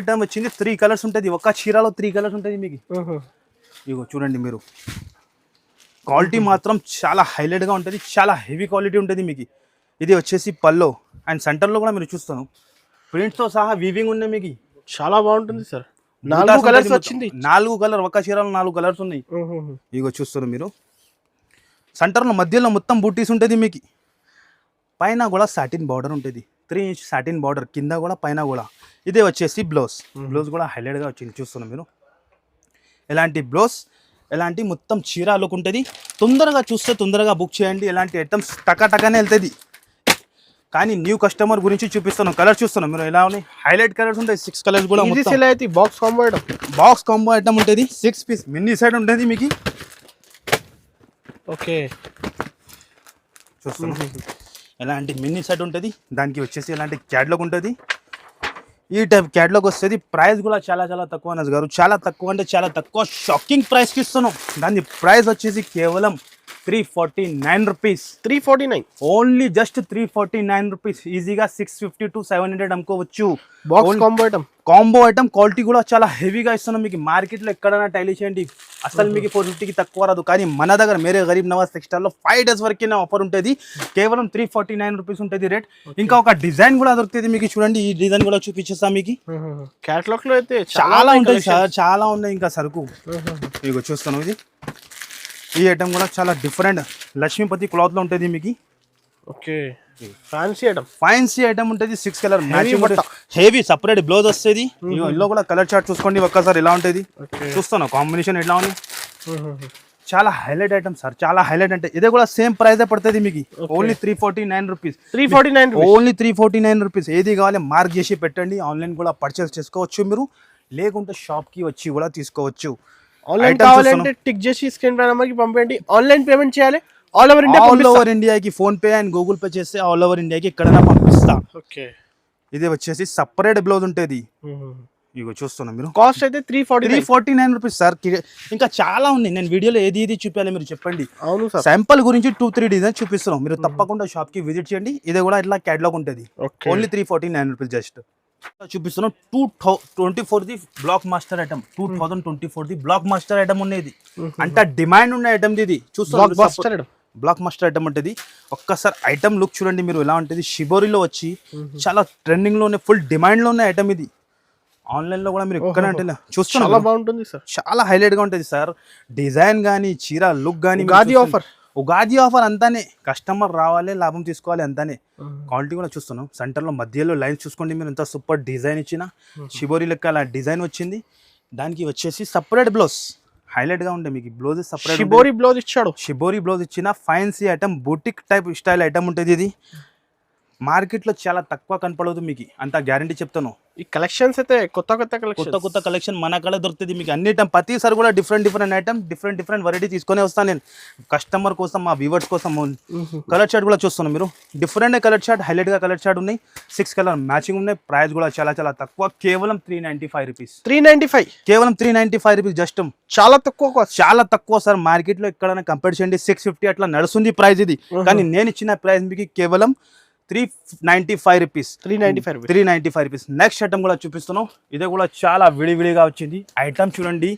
ఐటమ్ వచ్చింది 3 కలర్స్ ఉంటుంది. ఒక చీరలో 3 కలర్స్ ఉంటుంది మీకు. ఇగో చూడండి మీరు, క్వాలిటీ మాత్రం చాలా హైలైట్ గా ఉంటుంది, చాలా హెవీ క్వాలిటీ ఉంటుంది మీకు. ఇది వచ్చేసి పల్లో అండ్ సెంటర్లో కూడా మీరు చూస్తాను ప్రింట్స్తో సహా వీవింగ్ ఉన్నాయి మీకు. చాలా బాగుంటుంది సార్. 4 కలర్స్ వచ్చింది, 4 కలర్, ఒక చీరలో 4 కలర్స్ ఉన్నాయి. ఇగో చూస్తారు మీరు, సెంటర్లో మధ్యలో మొత్తం బూటీస్ ఉంటుంది మీకు. పైన కూడా సాటిన్ బార్డర్ ఉంటుంది, 3 ఇంచ్ సాటిన్ బార్డర్ కింద కూడా పైన కూడా. ఇదే వచ్చేసి బ్లౌజ్ కూడా హైలైట్గా వచ్చింది. చూస్తున్నాం మీరు ఎలాంటి బ్లౌజ్, ఎలాంటి మొత్తం చీర లుక్ ఉంటుంది. తొందరగా చూస్తే తొందరగా బుక్ చేయండి. ఎలాంటి ఐటమ్స్ టకాటకానే వెళ్తుంది. కానీ న్యూ కస్టమర్ గురించి చూపిస్తున్నాం. కలర్ చూస్తున్నాం మీరు ఎలా ఉన్నాయి, హైలైట్ కలర్స్ ఉంటాయి. 6 కలర్స్ కూడా బాక్స్ కాంబో ఐటమ్ ఉంటుంది. 6 పీస్ మినీ సెట్ ఉంటుంది మీకు. ఓకే, చూస్తున్నాం ఎలాంటి మినీ సెట్ ఉంటుంది. దానికి వచ్చేసి ఎలాంటి క్యాటలాగ్ ఉంటుంది. ఈ టైప్ క్యాటలాగ్ వస్తుంది. ప్రైస్ కూడా చాలా చాలా తక్కువ అన్నది గారు, చాలా తక్కువ అంటే చాలా తక్కువ, షాకింగ్ ప్రైస్కి ఇస్తున్నాం. దాని ప్రైస్ వచ్చేసి కేవలం 349 రూపీస్. 349 only just 349 rupees. ఈజీగా 650 to 700 అమ్ముకోవచ్చు. కాంబో ఐటమ్ క్వాలిటీ కూడా చాలా హెవీగా ఇస్తున్నాం మీకు. మార్కెట్లో ఎక్కడైనా టైలీ చేయండి, అసలు మీకు 450కి తక్కువ రాదు. కానీ మన దగ్గర మేరే గరీబ్ నవాజ్ టెక్స్టైల్లో 5 days వరకే ఆఫర్ ఉంటుంది. కేవలం 349 రూపీస్ ఉంటుంది రేట్. ఇంకా ఒక డిజైన్ కూడా దొరుకుతుంది మీకు. చూడండి ఈ డిజైన్ కూడా చూపించేస్తాం మీకు. క్యాటలాగ్ లో అయితే చాలా ఉంటుంది సార్, చాలా ఉన్నాయి ఇంకా సరుకు. మీకు చూస్తాను ఇది. ఈ ఐటమ్ కూడా చాలా డిఫరెంట్ లక్ష్మీపతి క్లాత్ లో ఉంటుంది మీకు. ఓకే, ఫ్యాన్సీ ఐటమ్ ఉంటుంది. 6 colour matching heavy separate blouse వస్తుంది. ఇందులో కూడా కలర్ చార్ట్ చూసుకోండి ఒక్కసారి ఎలా ఉంటుంది. చూస్తాను కాంబినేషన్ ఎట్లా ఉంది, చాలా హైలైట్ ఐటమ్ సార్, చాలా హైలైట్. అంటే ఇదే కూడా సేమ్ ప్రైస్ పడుతుంది మీకు. Only 349 rupees. Only 349 rupees. ఏది కావాలి మార్క్ చేసి పెట్టండి. ఆన్లైన్ కూడా పర్చేస్ చేసుకోవచ్చు మీరు, లేకుంటే షాప్ కి వచ్చి కూడా తీసుకోవచ్చు. ఆన్లైన్ కావాలంటే టిక్ చేసి స్క్రీన్ పై నెంబర్కి పంపండి. ఆన్లైన్ పేమెంట్ చేయాలి. ఆల్ ఓవర్ ఇండియాకి phone pay and Google pay చేస్తే ఆల్ ఓవర్ ఇండియాకి ఎక్కడైనా పంపిస్తా. ఓకే, ఇది వచ్చేసి సపరేట్ బ్లౌజ్ ఉంటుంది. ఇగో చూస్తున్నాం మీరు. కాస్ట్ అయితే 349 రూపీస్ సార్. ఇంకా చాలా ఉన్నాయి, నేను వీడియోలో ఏది చూపించాలి మీరు చెప్పండి. అవును సార్, శాంపుల్ గురించి 2-3 డిజైన్ చూపిస్తున్నాం. మీరు తప్పకుండా షాప్ కి విజిట్ చేయండి. ఇది కూడా ఇట్లా క్యాటలాగ్ ఉంటుంది. ఓన్లీ 349 రూపీస్ జస్ట్ చూపిస్తున్నాం. 2024 black master item, 2024 black master item ఉన్నది. అంటే డిమాండ్ ఉన్న ఐటమ్ ఇది. చూస్తున్నారు బ్లాక్ మాస్టర్ ఐటమ్ ఉంటుంది. ఒక్కసారి ఐటమ్ లుక్ చూడండి మీరు ఎలా ఉంటుంది. షిబోరిలో వచ్చి చాలా ట్రెండింగ్ లోనే, ఫుల్ డిమాండ్ లో ఉన్న ఐటమ్ ఇది. ఆన్లైన్ లో కూడా మీరు ఎక్కడ అంటే చూస్తున్నారు, చాలా బాగుంటుంది సార్, చాలా హైలైట్ గా ఉంటుంది సార్. డిజైన్ కానీ చీర లుక్ కానీ, ఉగాది ఆఫర్ అంతానే. కస్టమర్ రావాలి, లాభం తీసుకోవాలి అంతానే. క్వాలిటీ కూడా చూస్తున్నాం. సెంటర్ లో మధ్యలో లైన్స్ చూసుకోండి మీరు, ఎంత సూపర్ డిజైన్ ఇచ్చిన. షిబోరి లెక్క అలా డిజైన్ వచ్చింది. దానికి వచ్చేసి సపరేట్ బ్లౌజ్ హైలైట్ గా ఉండే మీకు. బ్లౌజ్ సపరేట్ షిబోరి బ్లౌజ్ ఇచ్చిన. Fancy item, boutique type style item ఉంటుంది ఇది. మార్కెట్లో చాలా తక్కువ కనపడదు మీకు, అంత గ్యారంటీ చెప్తాను. ఈ కలెక్షన్స్ అయితే కొత్త కలెక్షన్, కొత్త కలెక్షన్ మన కాడ దొరుకుతుంది మీకు అన్ని టైం. ప్రతిసారి కూడా డిఫరెంట్ ఐటమ్, డిఫరెంట్ వెరైటీ తీసుకొని వస్తాను నేను కస్టమర్ కోసం, మా వ్యూవర్స్ కోసం. కలర్ చార్ట్ కూడా చూస్తున్నాను మీరు, డిఫరెంట్ కలర్ చార్ట్, హైలైట్గా కలర్ చార్ట్ ఉన్నాయి, 6 కలర్ మ్యాచింగ్ ఉన్నాయి. ప్రైస్ కూడా చాలా తక్కువ, కేవలం 395 రూపీస్. 395, కేవలం 395 రూపీస్ జస్ట్. చాలా తక్కువ కాస్ట్, చాలా తక్కువ సార్. మార్కెట్లో ఎక్కడైనా కంపేర్ చేయండి 650 అట్లా నడుస్తుంది ప్రైస్ ఇది, కానీ నేను ఇచ్చిన ప్రైస్ మీకు కేవలం 395 రూపీస్. 395 రూపీస్. నెక్స్ట్ ఐటమ్ కూడా చూపిస్తున్నాం, ఇదే కూడా చాలా విడివిడిగా వచ్చింది ఐటమ్. చూడండి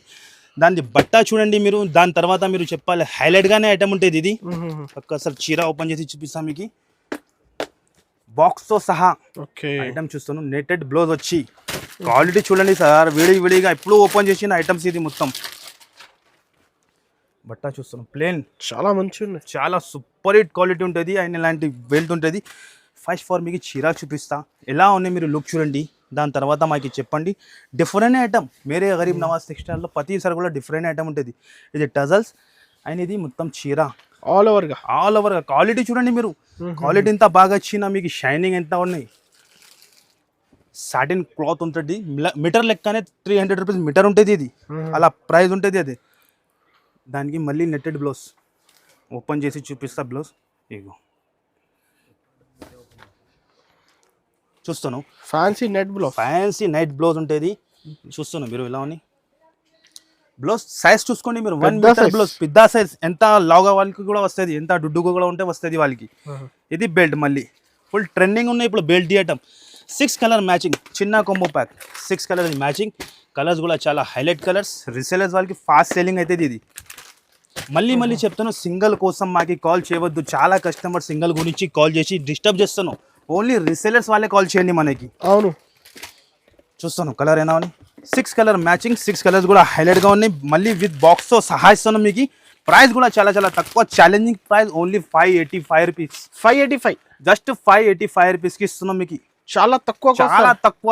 దాని బట్ట చూడండి మీరు, దాని తర్వాత మీరు చెప్పాలి హైలైట్ గానే ఐటమ్ ఉంటుంది ఇది. ఒక్కసారి చీర ఓపెన్ చేసి చూపిస్తాం మీకు, బాక్స్ తో సహా ఐటమ్ చూస్తున్నాం. నెటెడ్ బ్లౌజ్ వచ్చి క్వాలిటీ చూడండి సార్, విడివిడిగా ఇప్పుడు ఓపెన్ చేసిన ఐటమ్స్ ఇది మొత్తం. బట్ట చూస్తున్నాం ప్లేన్, చాలా మంచిగా ఉంది, చాలా సూపర్ హిట్ క్వాలిటీ ఉంటుంది అండ్ ఇలాంటి బెల్ట్ ఉంటుంది. ఫస్ట్ ఫర్ మీకు చీర చూపిస్తా, ఎలా ఉన్నాయి మీరు లుక్ చూడండి, దాని తర్వాత మాకు చెప్పండి. డిఫరెంట్ ఐటమ్, మేరే గరీబ్ నవాజ్ టెక్స్టైల్లో ప్రతిసారి కూడా డిఫరెంట్ ఐటమ్ ఉంటుంది. ఇది టజల్స్ అండ్ ఇది మొత్తం చీర ఆల్ ఓవర్గా. క్వాలిటీ చూడండి మీరు, క్వాలిటీ ఎంత బాగా వచ్చినా మీకు షైనింగ్ ఎంత ఉన్నాయి. సాటిన్ క్లాత్ ఉంటుంది, మీటర్ లెక్కనే 300 రూపీస్ మీటర్ ఉంటుంది ఇది, అలా ప్రైస్ ఉంటుంది అది. దానికి మళ్ళీ నెట్టెడ్ బ్లౌజ్ ఓపెన్ చేసి చూపిస్తా. బ్లౌజ్ ఇగో చూస్తాను, ఫ్యాన్సీ నెట్ బ్లౌజ్ ఉంటుంది. చూస్తున్నాను మీరు ఎలా ఉంది బ్లౌజ్. సైజ్ చూసుకోండి మీరు, 1 మీటర్ బ్లౌజ్, పెద్ద సైజ్. ఎంత లావుగా వాళ్ళకి కూడా వస్తుంది, ఎంత డుడ్డుగా కూడా ఉంటే వస్తుంది వాళ్ళకి. ఇది బెల్ట్ మళ్ళీ ఫుల్ ట్రెండింగ్ ఉన్నాయి ఇప్పుడు బెల్ట్ ఐటమ్. 6 కలర్ మ్యాచింగ్, చిన్న combo pack, 6 colour matching. Colours కూడా చాలా హైలైట్ కలర్స్, రీసెలర్స్ వాళ్ళకి ఫాస్ట్ సెల్లింగ్ అవుతుంది ఇది. మళ్ళీ చెప్తాను, సింగిల్ కోసం మాకు కాల్ చేయవద్దు. చాలా కస్టమర్ సింగిల్ గురించి కాల్ చేసి డిస్టర్బ్ చేస్తాను. ఓన్లీ రీసెలర్స్ వాళ్ళే కాల్ చేయండి మనకి. అవును, చూస్తాను కలర్ ఏనా అని. 6 కలర్ మ్యాచింగ్, 6 కలర్స్ కూడా హైలైట్గా ఉన్నాయి. మళ్ళీ విత్ బాక్స్తో సహా ఇస్తాను మీకు. ప్రైస్ కూడా చాలా తక్కువ, challenging price, only 585 rupees. 585, just 585 రూపీస్కి ఇస్తున్నాం మీకు. చాలా తక్కువ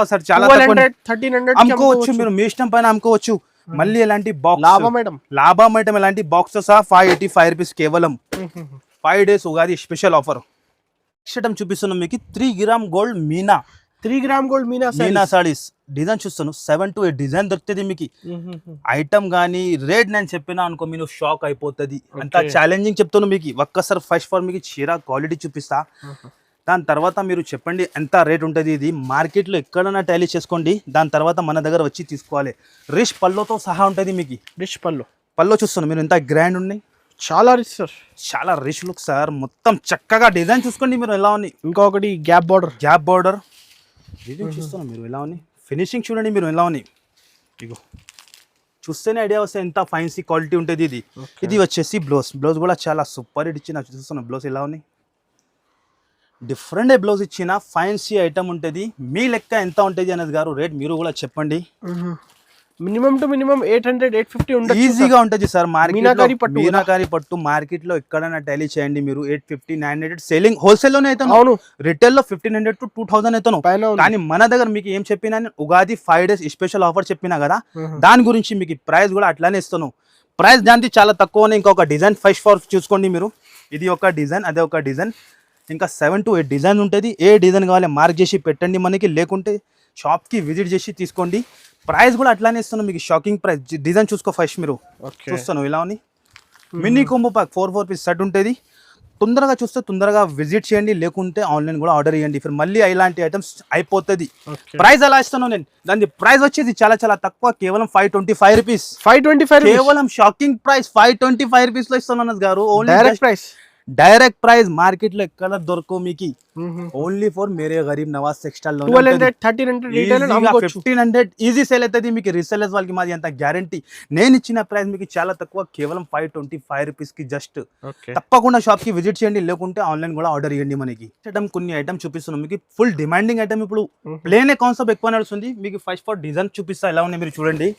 సార్, చాలా 1300 అమ్ముకోవచ్చు మీరు, మీ ఇష్టం పైన అమ్ముకోవచ్చు. మళ్ళీ ఎలాంటి బాక్స్ లాభం ఐటమ్, ఎలాంటి బాక్స్ సహా 585 రూపీస్ కేవలం. 5 days Ugadi special offer. Next item చూపిస్తున్నాం మీకు, 3 gram gold Meena. 3 gram gold Meena saris. Design చూస్తాను, 7 to 8 డిజైన్ దొరుకుతుంది మీకు. ఐటమ్ కానీ రేట్ నేను చెప్పినా అనుకో మీరు షాక్ అయిపోతుంది, అంత ఛాలెంజింగ్ చెప్తాను మీకు. ఒక్కసారి ఫస్ట్ ఫర్ మీకు చీర క్వాలిటీ చూపిస్తా, దాని తర్వాత మీరు చెప్పండి ఎంత రేట్ ఉంటుంది. ఇది మార్కెట్లో ఎక్కడైనా టాలీ చేసుకోండి, దాని తర్వాత మన దగ్గర వచ్చి తీసుకోవాలి. రిచ్ పల్లోతో సహా ఉంటుంది మీకు. రిచ్ పల్లో చూస్తాను మీరు, ఎంత గ్రాండ్ ఉన్నాయి, చాలా రిచ్ సార్, చాలా రిచ్ లుక్ సార్. మొత్తం చక్కగా డిజైన్ చూసుకోండి మీరు ఎలా ఉన్నాయి. ఇంకొకటి గ్యాప్ బార్డర్ డిజైన్ చూస్తున్నాను మీరు ఎలా ఉన్నాయి. ఫినిషింగ్ చూడండి మీరు ఎలా ఉన్నాయి. ఇగో చూస్తేనే ఐడియా వస్తే ఎంత ఫైన్సీ క్వాలిటీ ఉంటుంది ఇది. ఇది వచ్చేసి బ్లౌజ్ కూడా చాలా సూపర్ హిట్ ఇచ్చిన. చూస్తున్నాను బ్లౌజ్ ఎలా ఉన్నాయి, డిఫరెంట్ బ్లౌజ్ ఇచ్చిన ఫైన్సీ ఐటమ్ ఉంటుంది. మీ లెక్క ఎంత ఉంటుంది అనేది గారు రేట్ మీరు కూడా చెప్పండి. మినిమం టు మినిమం 800-850 ఉంటుంది, ఈజీగా ఉంటుంది సార్. మీనాకారి పట్టు మార్కెట్ లో ఎక్కడైనా టాలీ చేయండి మీరు, 850-900 సేలింగ్ హోల్సేల్ లోనే అవుతాను. అవును, రిటైల్ లో 1500 to 2000 అవుతాను. కానీ మన దగ్గర మీకు ఏం చెప్పినా, ఉగాది 5 డేస్ స్పెషల్ ఆఫర్ చెప్పినా కదా, దాని గురించి మీకు ప్రైస్ కూడా అట్లానే ఇస్తాను. ప్రైస్ దానికి చాలా తక్కువనే. ఇంకొక డిజైన్ ఫస్ట్ ఫార్ చూసుకోండి మీరు, ఇది ఒక డిజైన్, అదే ఒక డిజైన్, ఇంకా 7 to 8 డిజైన్ ఉంటుంది. ఏ డిజైన్ కావాలి మార్క్ చేసి పెట్టండి మనకి, లేకుంటే షాప్కి విజిట్ చేసి తీసుకోండి. ప్రైస్ కూడా అట్లానే ఇస్తున్నాను మీకు, షాకింగ్ ప్రైస్. డిజైన్ చూసుకో ఫస్ట్ మీరు, చూస్తాను ఇలా ఉంది. Mini combo pack 4 piece set ఉంటుంది. తొందరగా చూస్తే తొందరగా విజిట్ చేయండి, లేకుంటే ఆన్లైన్ కూడా ఆర్డర్ చేయండి. మళ్ళీ ఇలాంటి ఐటమ్స్ అయిపోతుంది. ప్రైస్ ఎలా ఇస్తాను నేను, దాని ప్రైస్ వచ్చేది చాలా తక్కువ, కేవలం 525 రూపీస్. 525 కేవలం, షాకింగ్ ప్రైస్. 525 రూపీస్ లో ఇస్తాను గారు, ఓన్లీ డైరెక్ట్ ప్రైస్. మార్కెట్ లో ఎక్కడ దొరకవు మీకు, only for Mere Gareeb Nawaz textile లో 1500 ఈజీ సేల్ అవుతుంది మీకు. రీసెలర్స్ వాళ్ళకి మాది అంత గ్యారంటీ. నేను ఇచ్చిన ప్రైస్ మీకు చాలా తక్కువ, కేవలం 525 రూపీస్ కి జస్ట్. తప్పకుండా షాప్ కి విజిట్ చేయండి, లేకుంటే ఆన్లైన్ కూడా ఆర్డర్ చేయండి. మనకి కొన్ని ఐటమ్ చూపిస్తున్నాం మీకు, ఫుల్ డిమాండింగ్ ఐటమ్. ఇప్పుడు ప్లేన్ కాన్సెప్ట్ ఎక్కువ నడుస్తుంది మీకు. ఫస్ట్ ఫర్ డిజైన్ చూపిస్తా ఎలా ఉన్నాయి మీరు చూడండి,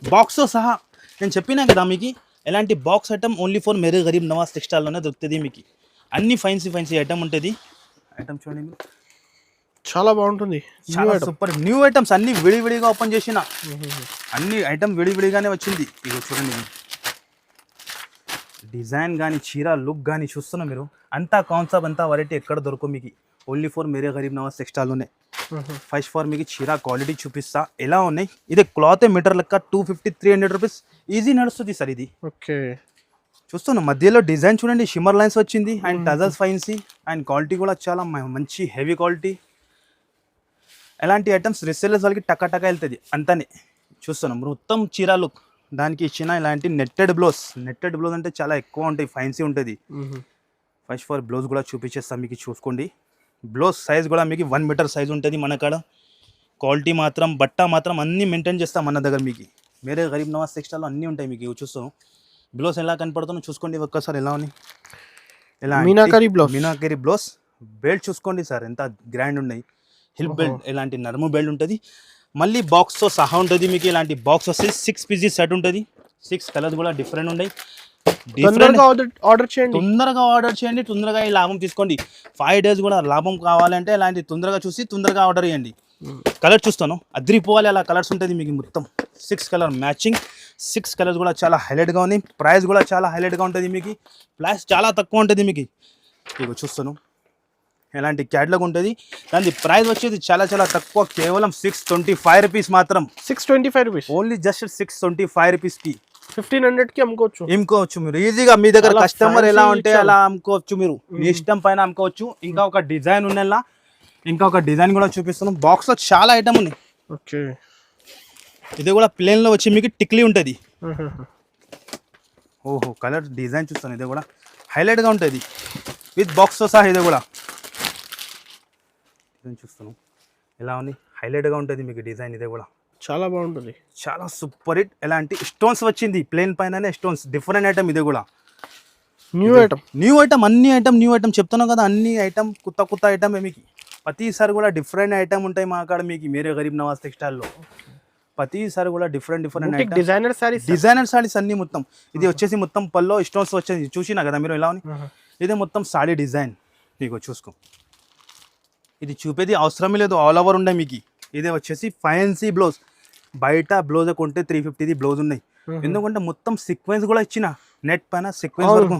బాక్స్ తో సహా. నేను చెప్పినా కదా మీకు, ఎలాంటి box item only for Mere Gareeb Nawaz టెక్స్టైల్లోనే దొరుకుతుంది మీకు. అన్ని ఫైన్సీ ఐటమ్ ఉంటుంది. ఐటమ్ చూడండి మీరు, చాలా బాగుంటుంది, చాలా సూపర్ న్యూ ఐటమ్స్. అన్ని విడివిడిగా ఓపెన్ చేసిన, అన్ని ఐటమ్ విడివిడిగానే వచ్చింది. ఇగో చూడండి డిజైన్ కానీ, చీర లుక్ కానీ చూస్తున్నా మీరు. అంతా కాన్సెప్ట్, అంతా వెరైటీ ఎక్కడ దొరకవు మీకు. ఓన్లీ ఫర్ మేరే గరీబ్ నవాజ్ టెక్స్టైల్లోనే. ఫస్ట్ ఫర్ మీకు చీర క్వాలిటీ చూపిస్తా ఎలా ఉన్నాయి. ఇది క్లాత్ మీటర్ లెక్క 250-300 రూపీస్ ఈజీ నడుస్తుంది సార్. ఇది ఓకే చూస్తున్నా మధ్యలో డిజైన్ చూడండి, షిమ్మర్ లైన్స్ వచ్చింది and tassels fancy and quality కూడా చాలా మంచి హెవీ క్వాలిటీ. ఎలాంటి ఐటమ్స్ రిసెల్లర్స్ వాళ్ళకి టకా వెళ్తుంది అంతనే. చూస్తున్నాం మొత్తం చీరలు దానికి ఇచ్చిన ఇలాంటి నెట్టెడ్ బ్లౌజ్ అంటే చాలా ఎక్కువ ఉంటాయి, ఫైన్సీ ఉంటుంది. ఫస్ట్ ఫర్ బ్లౌజ్ కూడా చూపించేస్తాం మీకు, చూసుకోండి. బ్లౌజ్ సైజ్ కూడా మీకు 1 మీటర్ సైజ్ ఉంటుంది మన కాడ. క్వాలిటీ మాత్రం బట్ట మాత్రం అన్నీ మెయింటైన్ చేస్తాం మన దగ్గర. మీకు మేరే గరీబ్ నవాజ్ టెక్స్టైల్లో అన్నీ ఉంటాయి మీకు. చూస్తాం బ్లౌజ్ ఎలా కనపడుతుందో చూసుకోండి ఒక్కసారి ఎలా ఉంది. ఎలా మీనాకరీ బ్లౌజ్. బెల్ట్ చూసుకోండి సార్ ఎంత గ్రాండ్ ఉన్నాయి. హిల్ బెల్ట్ ఇలాంటి నర్ము బెల్ట్ ఉంటుంది. మళ్ళీ బాక్స్తో సహా ఉంటుంది మీకు. ఇలాంటి బాక్స్ వస్తే 6 పీసెస్ సెట్ ఉంటుంది. 6 కలర్స్ కూడా డిఫరెంట్ ఉన్నాయి. తొందరగా ఆర్డర్ చేయండి, తొందరగా ఈ లాభం తీసుకోండి. 5 days కూడా లాభం కావాలంటే ఇలాంటి తొందరగా చూసి తొందరగా ఆర్డర్ చేయండి. కలర్ చూస్తాను అద్రిపోవాలి అలా కలర్స్ ఉంటుంది మీకు. మొత్తం 6 కలర్ మ్యాచింగ్. 6 కలర్స్ కూడా చాలా హైలైట్గా ఉన్నాయి. ప్రైస్ కూడా చాలా హైలైట్గా ఉంటుంది మీకు. ప్రైస్ చాలా తక్కువ ఉంటుంది మీకు. ఇక చూస్తాను ఎలాంటి క్యాట్లాగ్ ఉంటుంది. దాని ప్రైస్ వచ్చేది చాలా తక్కువ, కేవలం 625 రూపీస్ మాత్రం. 625 రూపీస్ ఓన్లీ జస్ట్ 625 రూపీస్కి 1500కి అమ్ముకోవచ్చు మీరు ఈజీగా. మీ దగ్గర కస్టమర్ ఎలా ఉంటే అలా అమ్ముకోవచ్చు మీరు, మీ ఇష్టం పైన అమ్ముకోవచ్చు. ఇంకా ఒక డిజైన్ ఉన్నలా ఇంకా ఒక డిజైన్ కూడా చూపిస్తున్నాం. బాక్స్లో చాలా ఐటమ్ ఉన్నాయి. ఓకే ఇది కూడా ప్లేన్లో వచ్చి మీకు టిక్లీ ఉంటుంది. ఓహో కలర్ డిజైన్ చూస్తాను. ఇది కూడా హైలైట్గా ఉంటుంది విత్ బాక్స్తో సహా. ఇది కూడా చూస్తాను ఎలా ఉంది, హైలైట్గా ఉంటుంది మీకు డిజైన్. ఇది కూడా చాలా బాగుంటుంది, చాలా సూపర్ హిట్. ఎలాంటి స్టోన్స్ వచ్చింది ప్లేన్ పైననే స్టోన్స్, డిఫరెంట్ ఐటమ్. ఇది కూడా న్యూ ఐటమ్ అన్ని ఐటమ్ న్యూ ఐటమ్ చెప్తున్నాం కదా. అన్ని ఐటమ్ కొత్త ఐటమ్ మీకు. ప్రతిసారి కూడా డిఫరెంట్ ఐటమ్ ఉంటాయి మా కాడ మీకు మేరే గరీబ్ నవాజ్ టెక్స్టైల్లో. ప్రతిసారి కూడా డిఫరెంట్ ఐటమ్ డిజైనర్ సారీస్ అన్ని మొత్తం. ఇది వచ్చేసి మొత్తం పల్లో స్టోన్స్ వచ్చేసి చూసినా కదా మీరు ఎలా ఉంది. ఇది మొత్తం సారీ డిజైన్ మీకు. చూసుకో ఇది చూపేది అవసరమే లేదు, ఆల్ ఓవర్ ఉన్నాయి మీకు. ఇదే వచ్చేసి ఫ్యాన్సీ బ్లౌజ్. బయట బ్లౌజ్ కొంటే 350 బ్లౌజ్ ఉన్నాయి. ఎందుకంటే మొత్తం సీక్వెన్స్ కూడా ఇచ్చిన నెట్ పైన సీక్వెన్స్ వరకు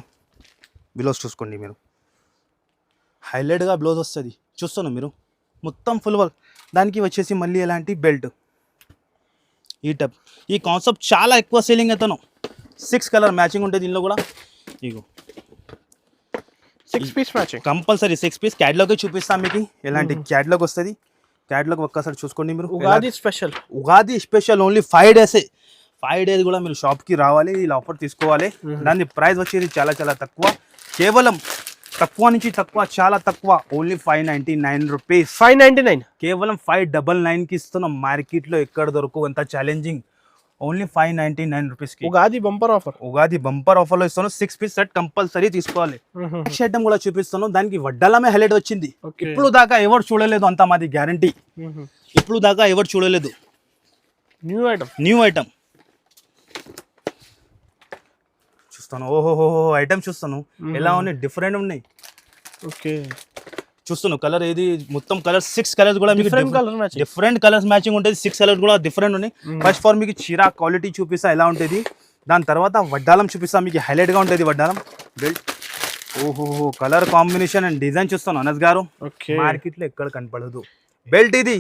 బ్లౌజ్ చూసుకోండి మీరు. హైలైట్గా బ్లౌజ్ వస్తుంది చూస్తున్నాం మీరు. మొత్తం ఫుల్ వర్క్. దానికి వచ్చేసి మళ్ళీ ఎలాంటి బెల్ట్. ఈ కాన్సెప్ట్ చాలా ఎక్కువ సేలింగ్ అవుతాను. 6 కలర్ మ్యాచింగ్ ఉంటుంది దీనిలో కూడా. ఇగో 6 piece matching compulsory. 6 piece catalogue చూపిస్తాం మీకు. ఎలాంటి క్యాటలాగ్ వస్తుంది. క్యాటలాగ్ ఒక్కసారి చూసుకోండి మీరు. Ugadi special only 5 days. 5 days కూడా మీరు షాప్కి రావాలి, ఇలా ఆఫర్ తీసుకోవాలి. దాని ప్రైస్ వచ్చేది చాలా తక్కువ, కేవలం తక్కువ నుంచి తక్కువ, చాలా తక్కువ. Only 599 rupees. 599 కేవలం 599కి ఇస్తున్నాం. మార్కెట్లో ఎక్కడ దొరకు అంత ఛాలెంజింగ్. ఓన్లీ 599 రూపీస్కి ఉగాది బంపర్ ఆఫర్లో ఇస్తాను. 6 పీస్ సెట్ కంపల్సరీ తీసుకోవాలి. నెక్స్ట్ ఐటమ్ కూడా చూపిస్తాను. దానికి వడ్డాలమే హైలైట్ వచ్చింది. ఇప్పుడు దాకా ఎవరు చూడలేదు అంత, మాది గ్యారంటీ. ఇప్పుడు దాకా ఎవరు చూడలేదు. న్యూ ఐటమ్ చూస్తాను. ఓహో ఐటమ్ చూస్తాను ఎలా ఉన్నాయి, డిఫరెంట్ ఉన్నాయి. ఓకే చూస్తున్నాను కలర్ ఏది మొత్తం కలర్ 6 కలర్స్ కూడా మీకు డిఫరెంట్ కలర్స్ మ్యాచింగ్ ఉంటుంది. 6 కలర్స్ కూడా డిఫరెంట్ ఉన్నాయి. ఫస్ట్ ఫర్ మీకు చీర క్వాలిటీ చూపిస్తా ఎలా ఉంటుంది. దాని తర్వాత వడ్డాలం చూపిస్తా మీకు. హైలైట్గా ఉంటుంది వడ్డాలం బెల్ట్. ఓహో కలర్ కాంబినేషన్ అండ్ డిజైన్ చూస్తాను అనస్ గారు, మార్కెట్లో ఎక్కడ కనపడదు. బెల్ట్ ఇది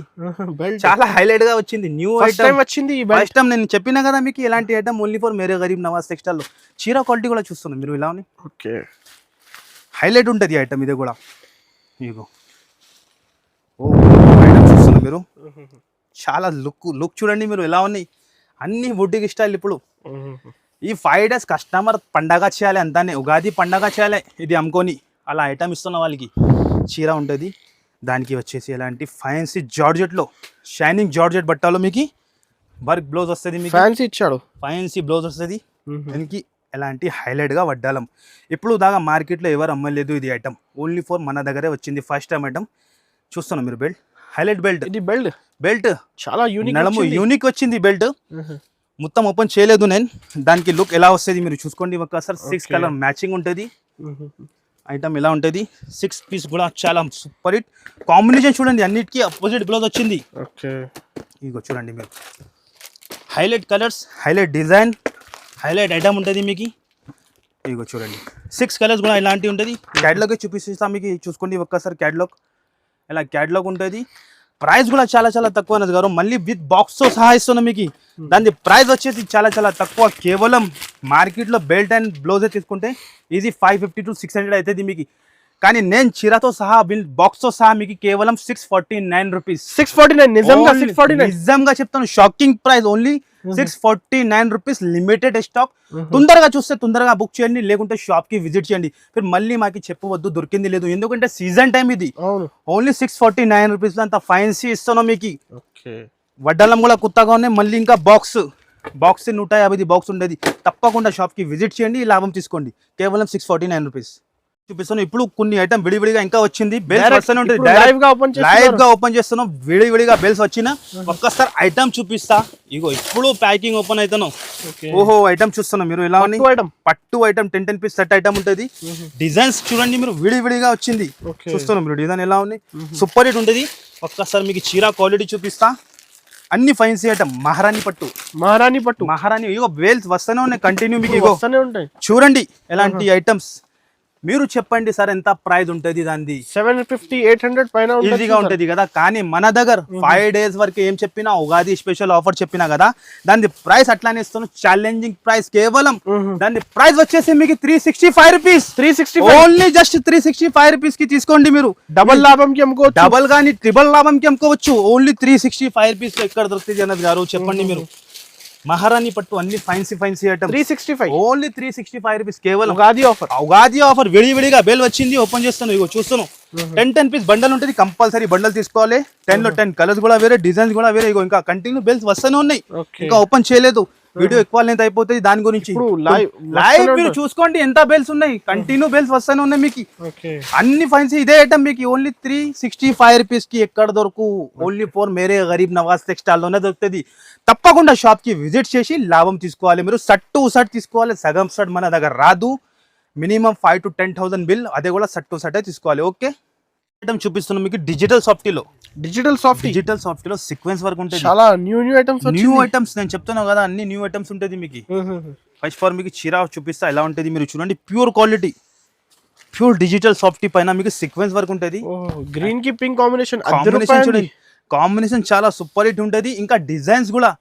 చాలా హైలైట్ గా వచ్చింది. న్యూ ఐటమ్ వచ్చింది. ఫస్ట్ టైం నేను చెప్పినా కదా మీకు ఇలాంటి item only for Mere Gareeb Nawaz textile లో. చీర క్వాలిటీ కూడా చూస్తున్నాను మీరు ఇలా ఉన్నాయి. ఓకే హైలైట్ ఉంటుంది ఐటమ్ ఇది కూడా. ఇగో ఓ ఐటమ్ చూస్తున్నారు మీరు. చాలా లుక్ చూడండి మీరు ఎలా ఉన్నాయి. అన్ని బుడ్డికి స్టైల్. ఇప్పుడు ఈ 5 days కస్టమర్ పండగ చేయాలి అంతానే, ఉగాది పండగ చేయాలి ఇది అమ్ముకొని. అలా ఐటమ్ ఇస్తున్న వాళ్ళకి చీర ఉంటుంది. దానికి వచ్చేసి ఎలాంటి ఫ్యాన్సీ జార్జెట్లో, షైనింగ్ జార్జెట్ బట్టలో మీకు వర్క్ బ్లౌజ్ వస్తుంది. మీకు ఫ్యాన్సీ బ్లౌజ్ వస్తుంది. దానికి ఎలాంటి హైలైట్గా వడ్డాలం. ఇప్పుడు దాకా మార్కెట్లో ఎవరు అమ్మలేదు ఇది ఐటమ్. ఓన్లీ ఫర్ మన దగ్గరే వచ్చింది ఫస్ట్ టైం ఐటమ్. చూస్తున్నాం మీరు బెల్ట్, హైలైట్ బెల్ట్. ఇది బెల్ట్ చాలా యూనిక్ వచ్చింది బెల్ట్. మొత్తం ఓపెన్ చేయలేదు నేను. దానికి లుక్ ఎలా వస్తుంది మీరు చూసుకోండి ఒక్కసారి. 6 కలర్ మ్యాచింగ్ ఉంటుంది. ఐటమ్ ఎలా ఉంటుంది. 6 పీస్ కూడా చాలా సూపర్ హిట్. కాంబినేషన్ చూడండి, అన్నిటికీ అపోజిట్ బ్లౌజ్ వచ్చింది. ఇగో చూడండి మీరు. Highlight colours, highlight design, highlight item ఉంటుంది మీకు. ఇగో చూడండి 6 కలర్స్ కూడా ఇలాంటివి ఉంటుంది. క్యాటలాగ్ చూపిస్తాం మీకు. చూసుకోండి ఒక్కసారి క్యాటలాగ్. ఇలా క్యాటలాగ్ ఉంటుంది. ప్రైస్ కూడా చాలా చాలా తక్కువ అనేది గారు, మళ్ళీ విత్ బాక్స్ తో సహా ఇస్తున్నాం మీకు. దాని ప్రైస్ వచ్చేసి చాలా చాలా తక్కువ, కేవలం మార్కెట్ లో బెల్ట్ అండ్ బ్లౌజ్ తీసుకుంటే ఇది 550 to 600 అవుతుంది మీకు. కానీ నేను చీరతో సహా బిల్ బాక్స్ తో సహా మీకు కేవలం 649 రూపీస్. 649 నిజంగా 649 నిజంగా చెప్తాను, shocking price. Only 649 rupees, limited stock. తొందరగా చూస్తే తొందరగా బుక్ చేయండి, లేకుంటే షాప్ కి విజిట్ చేయండి. మీరు మళ్ళీ మాకు చెప్పవద్దు దొరికింది లేదు, ఎందుకంటే సీజన్ టైం ఇది. ఓన్లీ 649 రూపీస్ లో అంత ఫైన్సీ ఇస్తున్నాం మీకు. వడ్డలం కూడా కొత్తగా ఉన్నాయి. మళ్ళీ ఇంకా బాక్స్ 150 బాక్స్ ఉండేది. తప్పకుండా షాప్ కి విజిట్ చేయండి, లాభం తీసుకోండి. కేవలం 649 రూపీస్ చూపిస్తాను. ఇప్పుడు కొన్ని ఐటమ్ విడివిడిగా ఇంకా వచ్చింది. బెల్స్ వస్తూనే ఉంటుంది, లైవ్ గా ఓపెన్ చేస్తున్నాం. విడివిడిగా బెల్స్ వచ్చిన ఒక్కసారి ఐటమ్ చూపిస్తా. ఇగో ఇప్పుడు ప్యాకింగ్ ఓపెన్ అవుతాను. ఓహో ఐటమ్ చూస్తున్నాం మీరు, ఎలా ఉంది పట్టు ఐటమ్ 10 పీస్ సెట్ ఐటమ్ ఉంటుంది. డిజైన్స్ చూడండి మీరు, విడివిడిగా వచ్చింది. చూస్తున్నాం మీరు డిజైన్ ఎలా ఉంది, సూపర్ హిట్ ఉంటుంది. ఒక్కసారి మీకు చీర క్వాలిటీ చూపిస్తా. అన్ని ఫైన్సీ ఐటమ్, మహారాణి పట్టు. ఇగో బెల్స్ వస్తూనే ఉన్నాయి కంటిన్యూ మీకు. ఇగో చూడండి ఎలాంటి ఐటమ్స్. మీరు చెప్పండి సార్ ఎంత ప్రైస్ ఉంటుంది దాన్ని? 750-800 పైన ఈజీగా ఉంటుంది కదా. కానీ మన దగ్గర 5 days వరకు ఏం చెప్పినా, ఉగాది స్పెషల్ ఆఫర్ చెప్పినా కదా, దాని ప్రైస్ అట్లానే ఇస్తాను. Challenging price. కేవలం దాని ప్రైస్ వచ్చేసి మీకు 365 రూపీస్. 365 ఓన్లీ జస్ట్ 365 రూపీస్ కి తీసుకోండి మీరు. డబల్ లాభం కి అమ్ముకోవచ్చు, డబల్ గానీ ట్రిబల్ లాభం కి అమ్ముకోవచ్చు. ఓన్లీ 365 రూపీస్ ఎక్కడ దొరుకుతుంది అన్నది గారు చెప్పండి మీరు. మహారాణి పట్టు అన్ని ఫైన్సీ ఐటమ్ 365 ఓన్లీ 365 రూపీస్ కేవలం. ఉగాది ఆఫర్ విడివిడిగా బెల్ వచ్చింది. ఓపెన్ చేస్తాను. ఇగో చూస్తాను 10 పీస్ బండల్ ఉంటుంది. కంపల్సరీ బండల్ తీసుకోవాలి. 10 లో 10 కలర్స్ కూడా వేరే, డిజైన్స్ కూడా వేరే. ఇగో ఇంకా కంటిన్యూ బెల్స్ వస్తూనే ఉన్నాయి, ఇంకా ఓపెన్ చేయలేదు. వీడియో ఎక్కువ లెంత్ అయిపోతుంది దాని గురించి. లైవ్ మీరు చూసుకోండి ఎంత బెల్స్ ఉన్నాయి, కంటిన్యూ బెల్స్ వస్తూనే ఉన్నాయి మీకు. అన్ని ఫైన్సీ ఇదే ఐటమ్ మీకు ఓన్లీ 365 రూపీస్ కి ఎక్కడ దొరకు. Only for Mere Gareeb Nawaz textile లోనే దొరుకుతుంది. తప్పకుండా షాప్ కి విజిట్ చేసి లాభం తీసుకోవాలి మీరు. షర్ట్ తీసుకోవాలి, సగం షర్ట్ మన దగ్గర రాదు. మినిమం 5 to 10,000 బిల్, అదే కూడా షర్ట్ తీసుకోవాలి. ఓకే ఐటమ్ చూపిస్తున్నాం మీకు డిజిటల్ సాఫ్టీలో సీక్వెన్స్ వర్క్ ఉంటుంది. చాలా న్యూ ఐటమ్స్ నేను చెప్తున్నాను కదా, అన్ని న్యూ ఐటమ్స్ ఉంటుంది మీకు. ఫస్ట్ ఫర్ మీకు చీర చూపిస్తా ఎలా ఉంటుంది మీరు చూడండి. Pure quality, pure digital softy పైన మీకు సీక్వెన్స్ వర్క్ ఉంటుంది. గ్రీన్ కి పింక్ కాంబినేషన్ చాలా సూపర్ హిట్ ఉంటుంది. ఇంకా డిజైన్స్ కూడా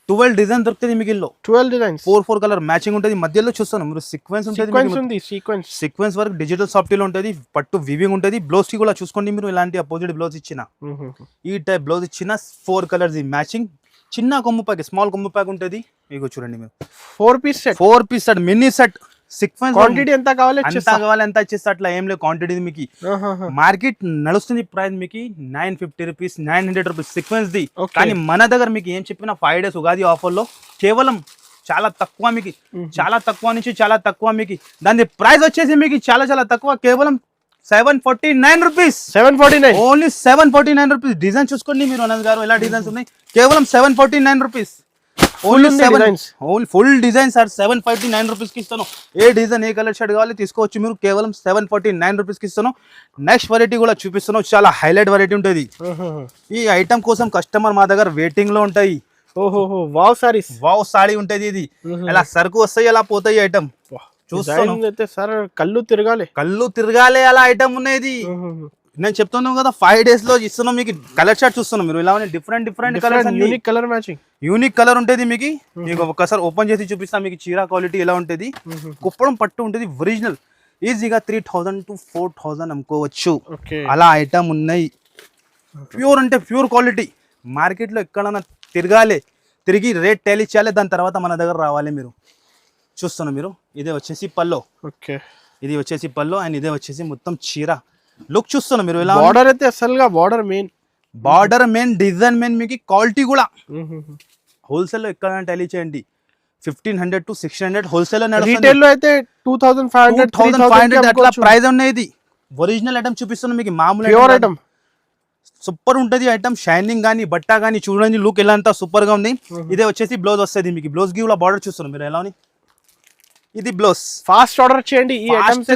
12 డిజైన్ దొరుకుతుంది మీకు. 12 డిజైన్స్ 4 కలర్ మ్యాచింగ్ ఉంటుంది. మధ్యలో చూస్తాను మీరు సీక్వెన్స్ ఉంటుంది. సీక్వెన్స్ వర్క్ డిజిటల్ సాఫ్టీలో ఉంటుంది. పట్టు వివింగ్ ఉంటుంది. బ్లౌజ్ కి కూడా చూసుకోండి మీరు, ఇలాంటి అపోజిట్ బ్లౌజ్ ఇచ్చిన, ఈ టైప్ బ్లౌజ్ ఇచ్చిన 4 కలర్స్ మ్యాచింగ్. చిన్న కొమ్ము ప్యాక్, స్మాల్ కొమ్ము ప్యాక్ ఉంటుంది. ఇగో చూడండి మీరు 4 piece set mini set. Sequence quantity ఎంత కావాలి ఎంత ఇచ్చేస్తా, అట్లా ఏం లేదు. క్వాంటిటీ మీకు మార్కెట్ నడుస్తుంది ప్రైస్ మీకు 950 రూపీస్, 900 రూపీస్ సీక్వెన్స్ ది. కానీ మన దగ్గర మీకు ఏం చెప్పినా 5 days ఉగాది ఆఫర్ లో కేవలం చాలా తక్కువ మీకు, చాలా తక్కువ నుంచి చాలా తక్కువ మీకు. దాని ప్రైస్ వచ్చేసి మీకు చాలా చాలా తక్కువ, కేవలం 749 రూపీస్. Only 749 rupees. డిజైన్ చూసుకోండి మీరు అనంత్ గారు, ఎలా డిజైన్స్ ఉన్నాయి. కేవలం 749 rupees. Only full design sir 749 rupees కి ఇస్తాను. ఏ డిజైన్ ఏ కలర్ షర్ట్ కావాలి తీసుకోవచ్చు మీరు. కేవలం 749 రూపీస్ కి ఇస్తాను. నెక్స్ట్ వెరైటీ కూడా చూపిస్తున్నాను, చాలా హైలైట్ వెరైటీ ఉంటుంది. ఈ ఐటమ్ కోసం కస్టమర్ మా దగ్గర వెయిటింగ్ లో ఉంటాయి. వావ్ సారీ ఉంటుంది. ఇది ఎలా సరుకు వస్తాయి ఎలా పోతాయి ఐటమ్ చూస్తాను. కళ్ళు తిరగాలి అలా ఐటమ్ ఉన్నది. నేను చెప్తున్నాను కదా 5 days లో ఇస్తున్నాం మీకు. కలర్ షర్ట్ చూస్తున్నాం మీరు, ఇలా డిఫరెంట్ కలర్స్, యూనిక్ కలర్ ఉంటుంది మీకు. మీకు ఒకసారి ఓపెన్ చేసి చూపిస్తాను మీకు. చీర క్వాలిటీ ఎలా ఉంటుంది, కుప్పడం పట్టు ఉంటుంది ఒరిజినల్. ఈజీగా 3000 to 4000 అమ్ముకోవచ్చు. అలా ఐటమ్ ఉన్నాయి. ప్యూర్ అంటే ప్యూర్ క్వాలిటీ. మార్కెట్ లో ఎక్కడన్నా తిరిగి రేట్ టెల్ ఇచ్చేయాలి, దాని తర్వాత మన దగ్గర రావాలి మీరు. చూస్తున్నాం మీరు, ఇదే వచ్చేసి పల్లో, ఇది వచ్చేసి పల్లో, అండ్ ఇదే వచ్చేసి మొత్తం చీర లుక్ చూస్తున్నాం మీరు. ఎలా బార్డర్ అయితే అసలుగా బార్డర్ మెయిన్ డిజైన్ మెయిన్ మీకు. క్వాలిటీ కూడా హోల్సేల్ లో ఎక్కడ టెలి చేయండి 1500 to 600 హోల్సేల్ లో. రీటైల్ లో అయితే 2500 అట్లా ప్రైస్ ఉన్నాయి. ఒరిజినల్ ఐటమ్ చూపిస్తున్నాం మీకు. మామూలు ఐటమ్ సూపర్ ఉంటుంది. ఐటమ్ షైనింగ్ కానీ బట్ట కానీ చూడండి లుక్ ఎలా అంతా సూపర్ గా ఉంది. ఇదే వచ్చేసి బ్లౌజ్ వస్తుంది మీకు. బ్లౌజ్ కి కూడా బార్డర్ చూస్తున్నాం మీరు ఎలా ఉంది. ఇది బ్లౌజ్. ఫాస్ట్ ఆర్డర్ చేయండి, ఈ ఐటమ్స్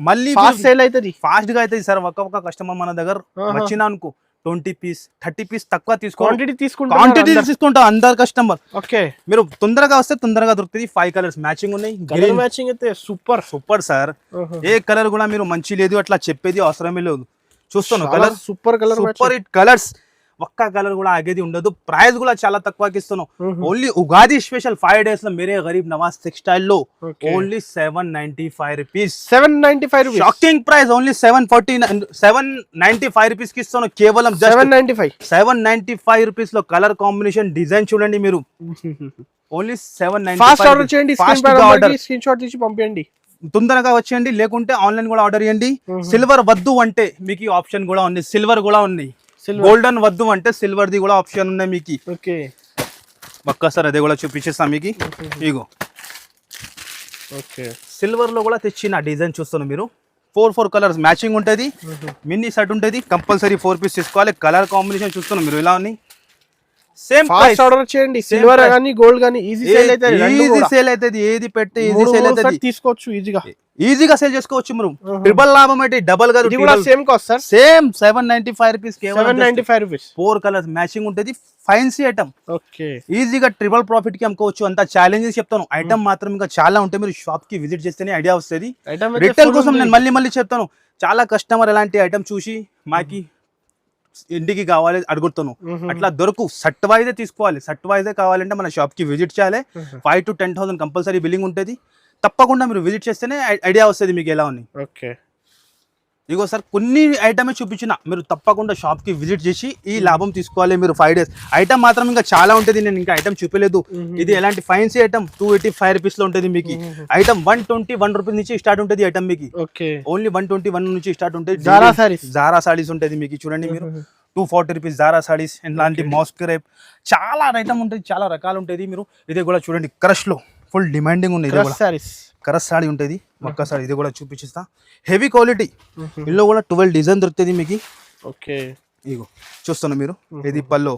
మళ్ళీ ఫాస్ట్ సేల్ అవుతుంది, ఫాస్ట్ గా అవుతుంది సార్. ఒక్క కస్టమర్ మన దగ్గర వచ్చినా అనుకో 20 పీస్ 30 పీస్ తక్కువ క్వాంటిటీ తీసుకుంటాం అందరు కస్టమర్. ఓకే మీరు తొందరగా వస్తే తొందరగా దొరుకుతుంది. 5 కలర్స్ మ్యాచింగ్ ఉన్నాయి. మ్యాచింగ్ అయితే సూపర్ సార్. ఏ కలర్ కూడా మీరు మంచి లేదు అట్లా చెప్పేది అవసరమే లేదు. చూస్తాను colour super colour super hit colours, ఒక్క కలర్ కూడా ఆగేది ఉండదు. ప్రైస్ కూడా చాలా తక్కువకి ఇస్తున్నాం. ఓన్లీ ఉగాది స్పెషల్ 5 days లో మేరే గరీబ్ నవాజ్ టెక్స్టైల్ లో only 795 rupees. 795 rupees. Shocking price. Only 795 rupees కి ఇస్తున్నాను కేవలం. 795 రూపీస్ లో కలర్ కాంబినేషన్ డిజైన్ చూడండి మీరు. ఓన్లీ 795. ఫాస్ట్ ఆర్డర్ చేయండి, స్క్రీన్ షాట్ తీసి పంపించండి. తొందరగా వచ్చేయండి, లేకుంటే ఆన్లైన్ కూడా ఆర్డర్ చేయండి. సిల్వర్ వద్దు అంటే మీకు ఈ ఆప్షన్ కూడా ఉంది, సిల్వర్ కూడా ఉన్నాయి. గోల్డెన్ వద్దు అంటే సిల్వర్ ది కూడా ఆప్షన్ ఉన్నాయి మీకు. ఓకే, ఒక్కసారి అదే కూడా చూపించేస్తాం మీకు. ఇగో ఓకే, సిల్వర్ లో కూడా తెచ్చిన డిజైన్ చూస్తున్నాం మీరు. 4 కలర్స్ మ్యాచింగ్ ఉంటుంది. మినీ సెట్ ఉంటుంది, కంపల్సరీ 4 పీస్ తీసుకోవాలి. కలర్ కాంబినేషన్ చూస్తున్నాం మీరు ఇలా ఉన్నాయి. సేమ్ ఫాస్ట్ ఆర్డర్ చేయండి. సిల్వర్ గానీ గోల్డ్ గానీ ఈజీ సేల్ అయితే ఈజీ సేల్ అవుతుంది. ఏది పెట్టి ఈజీ సేల్ అవుతుంది, తీసుకోవచ్చు ఈజీగా సేల్ చేసుకోవచ్చు మనం. ట్రిపుల్ లాభం అయితే డబల్ గా. Same cost sir, same 795 rupees. 795 rupees. 4 colours matching ఉంటుంది. ఫైన్సీ ఐటమ్, ఓకే, ఈజీగా ట్రిపుల్ ప్రాఫిట్ కి అమ్ముకోవచ్చు. అంత ఛాలెంజెస్ చెప్తాను. ఐటమ్ మాత్రం ఇంకా చాలా ఉంటాయి. మీరు షాప్ కి విజిట్ చేస్తేనే ఐడియా వస్తుంది. రిటైల్ కోసం నేను మళ్ళీ చెప్తాను. చాలా కస్టమర్ ఎలాంటి ఐటమ్ చూసి మాకి ఇంటికి కావాలి అడుగుతాను, అట్లా దొరకు. సట్ వైజే తీసుకోవాలి. సట్ వైజే కావాలంటే మన షాప్ కి విజిట్ చేయాలి. 5 to 10,000 కంపల్సరీ బిల్లింగ్ ఉంటుంది. తప్పకుండా మీరు విజిట్ చేస్తేనే ఐడియా వస్తుంది మీకు ఎలా ఉంది. ఓకే, ఇగో సార్ కొన్ని ఐటమే చూపించిన, మీరు తప్పకుండా షాప్ కి విజిట్ చేసి ఈ లాభం తీసుకోవాలి మీరు. 5 days ఐటమ్ మాత్రం ఇంకా చాలా ఉంటుంది. నేను ఇంకా ఐటమ్ చూపలేదు. ఇది ఎలాంటి ఫైన్సీ ఐటమ్ 285 రూపీస్ లో ఉంటుంది మీకు. ఐటమ్ 121 రూపీస్ నుంచి స్టార్ట్ ఉంటుంది ఐటమ్ మీకు. ఓకే, ఓన్లీ 121 నుంచి స్టార్ట్ ఉంటుంది. జారా సారీస్ ఉంటుంది మీకు. చూడండి మీరు 240 రూపీస్ జారా సారీస్. ఇలాంటి మాస్క్ రేప్ చాలా ఐటమ్ ఉంటుంది, చాలా రకాలు ఉంటుంది. మీరు ఇది కూడా చూడండి, క్రష్ లో ఫుల్ డిమాండింగ్ ఉంది. క్రష్ సారీ ఉంటుంది. ఒక్కసారి ఇది కూడా చూపించేస్తా. Heavy quality. ఇందులో కూడా 12 డిజైన్ దొరుకుతుంది మీకు. ఓకే, ఇగో చూస్తున్నా మీరు. ఇది పల్లో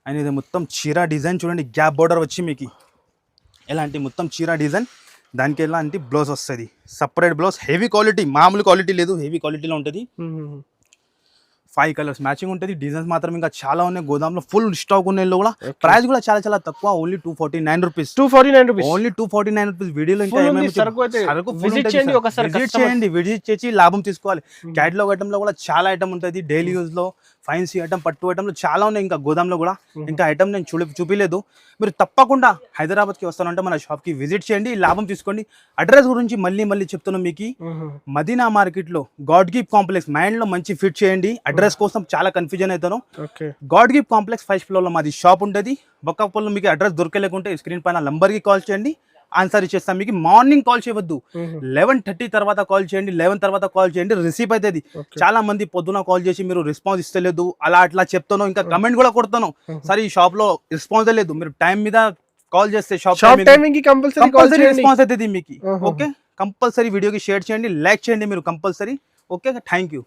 అండ్ ఇది మొత్తం చీరా డిజైన్ చూడండి. గ్యాప్ బోర్డర్ వచ్చి మీకు ఎలాంటి మొత్తం చీరా డిజైన్. దానికి ఎలాంటి బ్లౌజ్ వస్తుంది, సపరేట్ బ్లౌజ్. హెవీ క్వాలిటీ, మామూలు క్వాలిటీ లేదు, హెవీ క్వాలిటీలో ఉంటుంది. 5 కలర్స్ మ్యాచింగ్ ఉంటుంది. డిజైన్స్ మాత్రం ఇంకా చాలా ఉన్నాయి. గోదాంలో ఫుల్ స్టాక్ ఉన్నాయి. కూడా ప్రైస్ కూడా చాలా చాలా తక్కువ. Only 249 rupees. Only 249 rupees. వీడియోలో ఇంకా విజిట్ చేసి లాభం తీసుకోవాలి. క్యాటలాగ్ ఐటమ్ లో కూడా చాలా ఐటమ్ ఉంటుంది. డైలీ యూజ్ లో, ఫైన్సీ ఐటమ్, పట్టు ఐటమ్ లో చాలా ఉన్నాయి. ఇంకా గోదాంలో కూడా ఇంకా ఐటమ్ నేను చూపించలేదు. మీరు తప్పకుండా హైదరాబాద్కి వస్తానంటే మన షాప్ కి విజిట్ చేయండి, లాభం తీసుకోండి. అడ్రస్ గురించి మళ్ళీ చెప్తున్నాం మీకు. మదీనా మార్కెట్ లో గాడ్ గిఫ్ట్ కాంప్లెక్స్. మైండ్ లో మంచి ఫిట్ చేయండి. అడ్రస్ కోసం చాలా కన్ఫ్యూజన్ అవుతాను. God gift complex 1st floor లో మాది షాప్ ఉంటుంది. బొక్కపల్లిలో మీకు అడ్రస్ దొరకలేకుంటే స్క్రీన్ పైన నంబర్ కి కాల్ చేయండి, ఆన్సర్ ఇచ్చేస్తాం మీకు. మార్నింగ్ కాల్ చేయవద్దు, 11:30 తర్వాత కాల్ చేయండి. 11 తర్వాత కాల్ చేయండి, రిసీవ్ అవుతుంది. చాలా మంది పొద్దున కాల్ చేసి మీరు రెస్పాన్స్ ఇస్తలేదు అలా అట్లా చెప్తాను. ఇంకా కమెంట్ కూడా కొడతాను, సరే ఈ షాప్ లో రెస్పాన్స్ లేదు. మీరు టైం మీద కాల్ చేస్తే షాప్ టైమింగ్ కి కంపల్సరీ రెస్పాన్స్ అవుతుంది మీకు. ఓకే, కంపల్సరీ వీడియోకి షేర్ చేయండి, లైక్ చేయండి మీరు కంపల్సరీ. Okay, thank you.